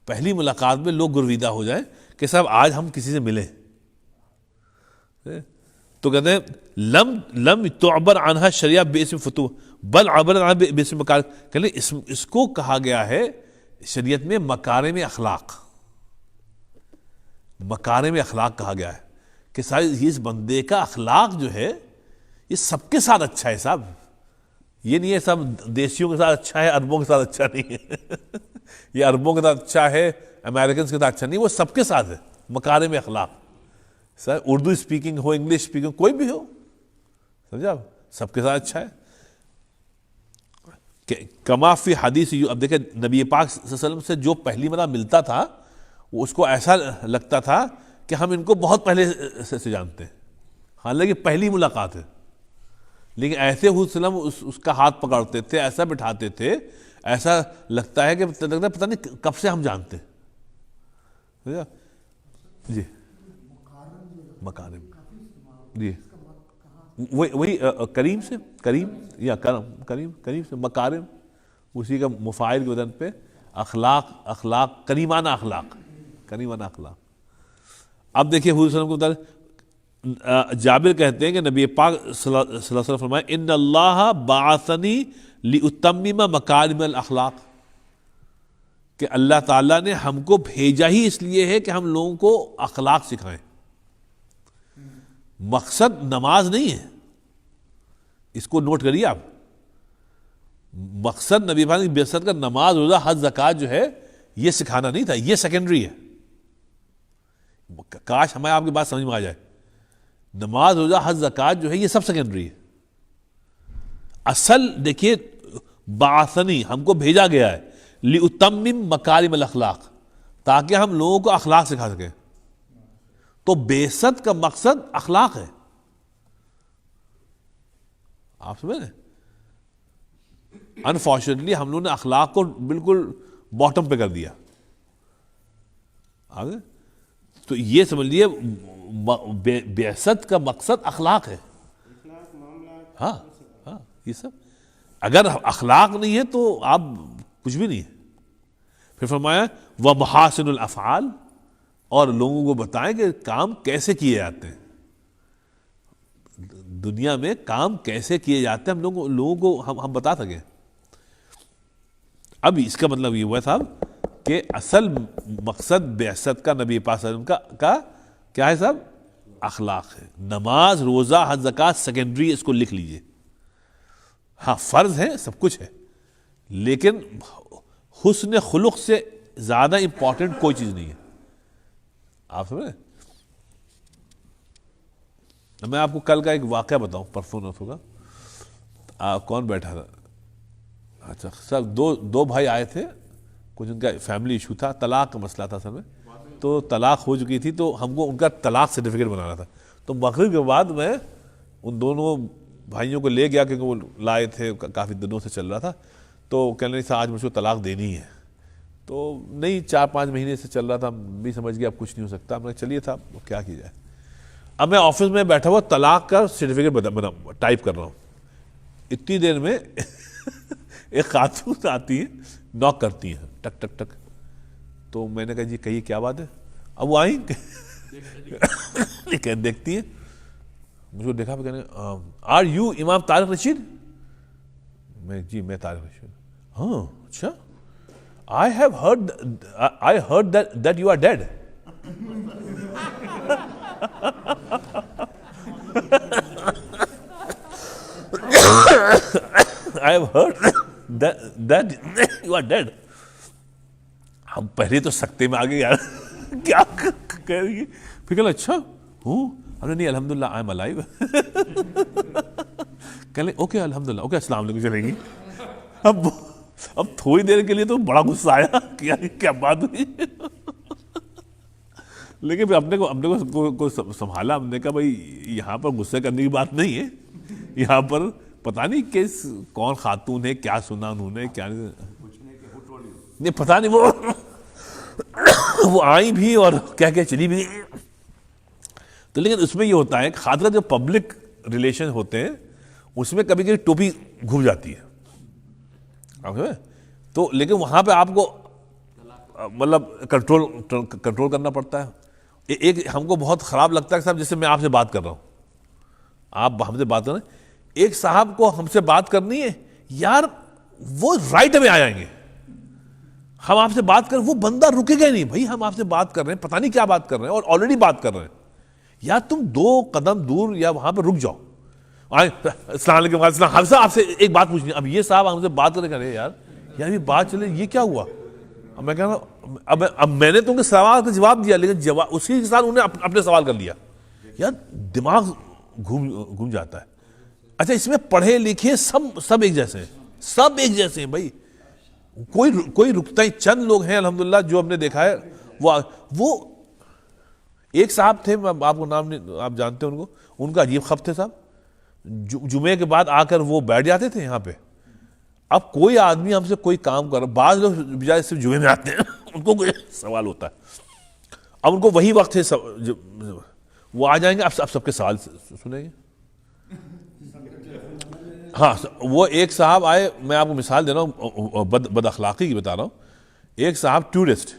پہلی ملاقات میں لوگ گرویدہ ہو جائیں کہ صاحب آج ہم کسی سے ملیں. تو کہتے ہیں لم تعبر عنہا شریعہ باسم فتوح بل عبر عنہا باسم مکارم. کہ لیں اس کو کہا گیا ہے شریعت میں مکارم اخلاق. مکارم اخلاق کہا گیا ہے کہ صاحب اس بندے کا اخلاق جو ہے یہ سب کے ساتھ اچھا ہے صاحب. یہ نہیں ہے سب دیسیوں کے ساتھ اچھا ہے, عربوں کے ساتھ اچھا نہیں ہے. یہ عربوں کے ساتھ اچھا ہے, امریکنز کے ساتھ اچھا نہیں, وہ سب کے ساتھ ہے مکارم اخلاق. سر اردو اسپیکنگ ہو, انگلش اسپیکنگ کوئی بھی ہو, سمجھا, سب کے ساتھ اچھا ہے. کما فی حدیث, اب دیکھیں نبی پاک صلی اللہ علیہ وسلم سے جو پہلی مرتبہ ملتا تھا وہ اس کو ایسا لگتا تھا کہ ہم ان کو بہت پہلے سے جانتے ہیں, حالانکہ پہلی ملاقات ہے. لیکن ایسے وسلم اس کا ہاتھ پکڑتے تھے, ایسا بٹھاتے تھے, ایسا لگتا ہے کہ پتہ نہیں کب سے ہم جانتے. جی مکارم, جی وہی کریم سے, کریم یا کریم سے مکارم, اسی کا مفاعل کے وزن پہ اخلاق کریمانہ اخلاق. اب دیکھیے حضور صلی اللہ علیہ وسلم کو جابر کہتے ہیں کہ نبی پاک صلی اللہ علیہ وسلم فرمائے ان اللہ بعثنی لاتمم مکارم الاخلاق, کہ اللہ تعالیٰ نے ہم کو بھیجا ہی اس لیے ہے کہ ہم لوگوں کو اخلاق سکھائیں. مقصد نماز نہیں ہے, اس کو نوٹ کریے آپ. مقصد نبی پاک کی بعثت کا نماز, روزہ, حج, زکوٰۃ جو ہے یہ سکھانا نہیں تھا, یہ سیکنڈری ہے. کاش ہمیں آپ کی بات سمجھ میں آ جائے. نماز, روزہ, حج, زکوٰۃ جو ہے یہ سب سیکنڈری ہے. اصل دیکھیے بعثنی ہم کو بھیجا گیا ہے لاتمم مکارم الاخلاق, تاکہ ہم لوگوں کو اخلاق سکھا سکیں. تو بعثت کا مقصد اخلاق ہے. آپ سمجھ رہے؟ انفارچونیٹلی ہم لوگوں نے اخلاق کو بالکل باٹم پہ کر دیا. آگے تو یہ سمجھ لیے بعثت کا مقصد اخلاق ہے. ہاں یہ سب اگر اخلاق نہیں ہے تو آپ کچھ بھی نہیں ہے. پھر فرمایا ومحاسن الافعال, اور لوگوں کو بتائیں کہ کام کیسے کیے جاتے ہیں, دنیا میں کام کیسے کیے جاتے ہیں, ہم لوگوں کو ہم بتا سکیں. اب اس کا مطلب یہ ہوا صاحب کہ اصل مقصد بعثت کا نبی پاک صلی اللہ علیہ وسلم کا کیا ہے صاحب؟ اخلاق ہے. نماز, روزہ, حج, زکوٰۃ سیکنڈری, اس کو لکھ لیجئے. ہاں فرض ہے, سب کچھ ہے, لیکن حسن خلق سے زیادہ امپورٹنٹ کوئی چیز نہیں ہے. آپ سمجھے؟ میں آپ کو کل کا ایک واقعہ بتاؤں, پرسوں نرسوں کا. کون بیٹھا تھا؟ اچھا سر, دو بھائی آئے تھے, کچھ ان کا فیملی ایشو تھا, طلاق کا مسئلہ تھا سر میں. تو طلاق ہو چکی تھی, تو ہم کو ان کا طلاق سرٹیفکیٹ بنانا تھا. تو مغرب کے بعد میں ان دونوں بھائیوں کو لے گیا, کیونکہ وہ لائے تھے, کافی دنوں سے چل رہا تھا. تو کہنے لگے آج مجھ کو طلاق دینی ہے. تو نہیں, 4-5 مہینے سے چل رہا تھا, بھی سمجھ گیا اب کچھ نہیں ہو سکتا. میں چلیے تھا, کیا کی جائے. اب میں آفس میں بیٹھا ہوا طلاق کا سرٹیفکیٹ ٹائپ کر رہا ہوں. اتنی دیر میں ایک خاتون آتی ہے, ناک کرتی ہیں, ٹک ٹک ٹک. تو میں نے کہا جی کہیے کیا بات ہے. اب وہ آئیں دیکھتی ہیں مجھ کو, دیکھا کہنے آر یو امام طارق رشید. میں جی میں طارق رشید. ہاں اچھا, I heard that you are dead. I have heard that you are dead. ہم پہلے تو سکتے میں آگے یار کیا کہہ رہی ہے. پھر کہ اچھا ہوں, ہم نے نہیں الحمدللہ آئی ایم الائیو. کہ لیں اوکے الحمدللہ, اوکے السلام علیکم, چلیں گی. اب تھوڑی دیر کے لیے تو بڑا غصہ آیا کہ کیا بات ہوئی. لیکن پھر اپنے کو سنبھالا, ہم نے کہا بھائی یہاں پر غصے کرنے کی بات نہیں ہے, یہاں پر پتہ نہیں کہ کون خاتون ہے, کیا سنا انہوں نے کیا نہیں پتہ نہیں, وہ آئی بھی اور کیا کیا چلی بھی. تو لیکن اس میں یہ ہوتا ہے خاطر جو پبلک ریلیشن ہوتے ہیں اس میں کبھی کبھی ٹوپی گھوم جاتی ہے, تو لیکن وہاں پہ آپ کو مطلب کنٹرول کرنا پڑتا ہے. ایک ہم کو بہت خراب لگتا ہے صاحب, جیسے میں آپ سے بات کر رہا ہوں, آپ ہم سے بات کر رہے ہیں, ایک صاحب کو ہم سے بات کرنی ہے یار, وہ رائٹ میں آ جائیں گے, ہم آپ سے بات کر, وہ بندہ رکے گا نہیں بھائی, ہم آپ سے بات کر رہے ہیں, پتہ نہیں کیا بات کر رہے ہیں اور آلریڈی بات کر رہے ہیں, یا تم 2 قدم دور یا وہاں پہ رک جاؤ. السلام علیکم, السلام, ہم سے آپ سے ایک بات پوچھنی ہے. اب یہ صاحب ہم سے بات کرے گا, یار یہ بات چلے, یہ کیا ہوا. اب میں کہہ رہا ہوں اب میں نے تم کے سوال کا جواب دیا, لیکن اسی کے ساتھ انہوں نے اپنے سوال کر لیا. یار دماغ گھوم جاتا ہے. اچھا اس میں پڑھے لکھے سب ایک جیسے ہیں, سب ایک جیسے ہیں بھائی, کوئی رکتا ہی, چند لوگ ہیں الحمدللہ جو ہم نے دیکھا ہے. وہ ایک صاحب تھے, آپ کو نام نہیں, آپ جانتے ہیں ان کو, ان کا عجیب خط تھے صاحب. جمعے کے بعد آ کر وہ بیٹھ جاتے تھے یہاں پہ. اب کوئی آدمی ہم سے کوئی کام کر رہا, بعض لوگ بجائے صرف جمعے میں آتے ہیں, ان کو کوئی سوال ہوتا ہے, اب ان کو وہی وقت ہے, وہ آ جائیں گے, اب سب کے سوال سنیں گے. ہاں وہ ایک صاحب آئے, میں آپ کو مثال دے رہا ہوں, بد اخلاقی کی بتا رہا ہوں. ایک صاحب ٹورسٹ,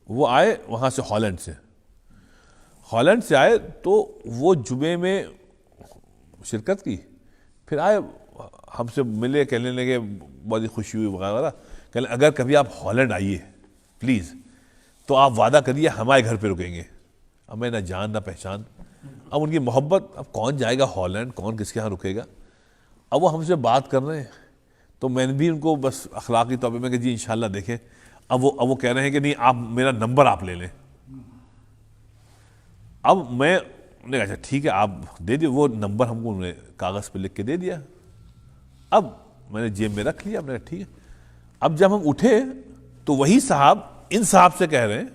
وہ آئے وہاں سے, ہالینڈ سے آئے, تو وہ جمعے میں شرکت کی, پھر آئے ہم سے ملے, کہنے لگے بہت ہی خوشی ہوئی وغیرہ, کہنے اگر کبھی آپ ہالینڈ آئیے پلیز تو آپ وعدہ کریے ہمارے گھر پہ رکیں گے. اب میں نہ جان نہ پہچان, اب ان کی محبت, اب کون جائے گا ہالینڈ, کون کس کے یہاں رکے گا. اب وہ ہم سے بات کر رہے ہیں, تو میں نے بھی ان کو بس اخلاقی طور پہ میں کہ جی انشاءاللہ دیکھیں. اب وہ کہہ رہے ہیں کہ نہیں آپ میرا نمبر آپ لے لیں. اب میں نے کہا اچھا ٹھیک ہے آپ دے دیے, وہ نمبر ہم کو انہوں نے کاغذ پہ لکھ کے دے دیا. اب میں نے جیب میں رکھ لیا, میں نے کہا ٹھیک ہے. اب جب ہم اٹھے تو وہی صاحب ان صاحب سے کہہ رہے ہیں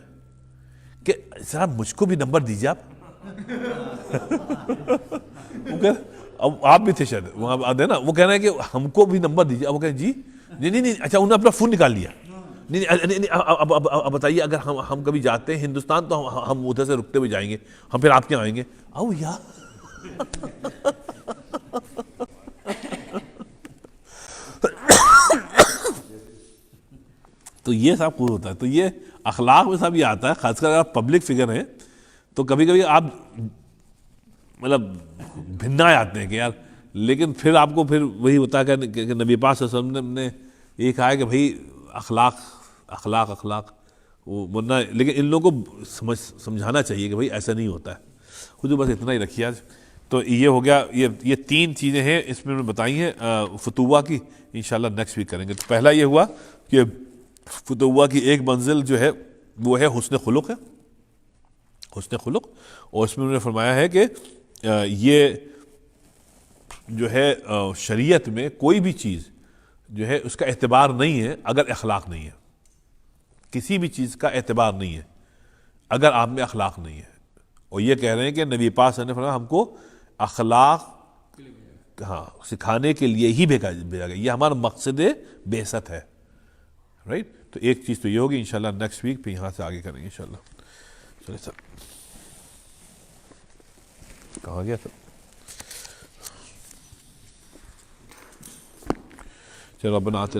کہ صاحب مجھ کو بھی نمبر دیجیے آپ. اب آپ بھی تھے شاید وہاں نا, وہ کہہ رہے ہیں کہ ہم کو بھی نمبر دیجیے. اب وہ کہہ جی نہیں, اچھا انہوں نے اپنا فون نکال لیا. نہیں اب بتائیے, اگر ہم کبھی جاتے ہیں ہندوستان تو ہم ادھر سے رکتے ہوئے جائیں گے, ہم پھر آپ کے آئیں گے. او یار تو یہ سب کچھ ہوتا ہے. تو یہ اخلاق میں سب یہ آتا ہے, خاص کر اگر آپ پبلک فگر ہیں تو کبھی کبھی آپ مطلب بھننا آتے ہیں کہ یار, لیکن پھر آپ کو پھر وہی ہوتا ہے کہ نبی پاک صلی اللہ علیہ وسلم نے یہ کہا ہے کہ بھائی اخلاق وہ ورنہ, لیکن ان لوگوں کو سمجھانا چاہیے کہ بھائی ایسا نہیں ہوتا ہے. خود بس اتنا ہی رکھیے آج. تو یہ ہو گیا, یہ 3 چیزیں ہیں اس میں بتائی ہیں فتوہ کی, انشاءاللہ نیکسٹ ویک کریں گے. تو پہلا یہ ہوا کہ فتوہ کی ایک منزل جو ہے وہ ہے حسن خلق ہے, حسن خلق. اور اس میں انہوں نے فرمایا ہے کہ یہ جو ہے شریعت میں کوئی بھی چیز جو ہے اس کا اعتبار نہیں ہے اگر اخلاق نہیں ہے. کسی بھی چیز کا اعتبار نہیں ہے اگر آپ میں اخلاق نہیں ہے. اور یہ کہہ رہے ہیں کہ نبی پاک صلی اللہ علیہ وسلم نے فرمایا ہم کو اخلاق سکھانے کے لیے ہی بھیجا گیا, یہ ہمارا مقصد بعثت ہے, رائٹ. تو ایک چیز تو یہ ہوگی, انشاءاللہ نیکسٹ ویک پہ یہاں سے آگے کریں گے انشاءاللہ. چلے سر, کہاں گیا سر, چلو ربنا آتے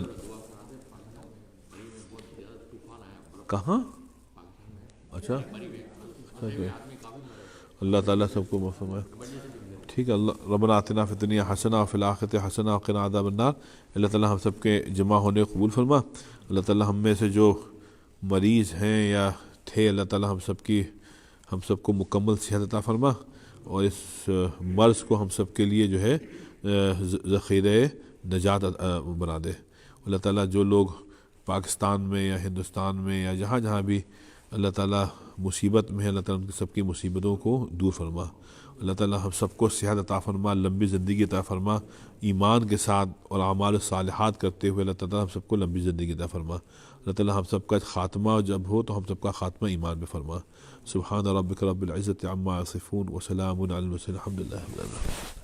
کہاں, اچھا اللہ تعالیٰ سب کو موسم ہے ٹھیک ہے. اللہ ربنا آتنا فی الدنیا حسنہ وفی الآخرۃ حسنہ وقنا عذاب النار. اللہ تعالیٰ ہم سب کے جمع ہونے کو قبول فرما. اللہ تعالیٰ ہم میں سے جو مریض ہیں یا تھے, اللہ تعالیٰ ہم سب کو مکمل صحت عطا فرما, اور اس مرض کو ہم سب کے لیے جو ہے ذخیرہ نجات بنا دے. اللہ تعالیٰ جو لوگ پاکستان میں یا ہندوستان میں یا جہاں جہاں بھی اللہ تعالیٰ مصیبت میں ہے، اللہ تعالیٰ ان کی سب کی مصیبتوں کو دور فرما. اللہ تعالیٰ ہم سب کو صحت عطا فرما، لمبی زندگی عطا فرما، ایمان کے ساتھ اور اعمال صالحات کرتے ہوئے اللہ تعالیٰ ہم سب کو لمبی زندگی عطا فرما. اللہ تعالیٰ ہم سب کا خاتمہ جب ہو تو ہم سب کا خاتمہ ایمان میں فرما. سبحان ربک رب العزت عما یصفون وسلام علی المرسلین الحمد للہ رب العالمین.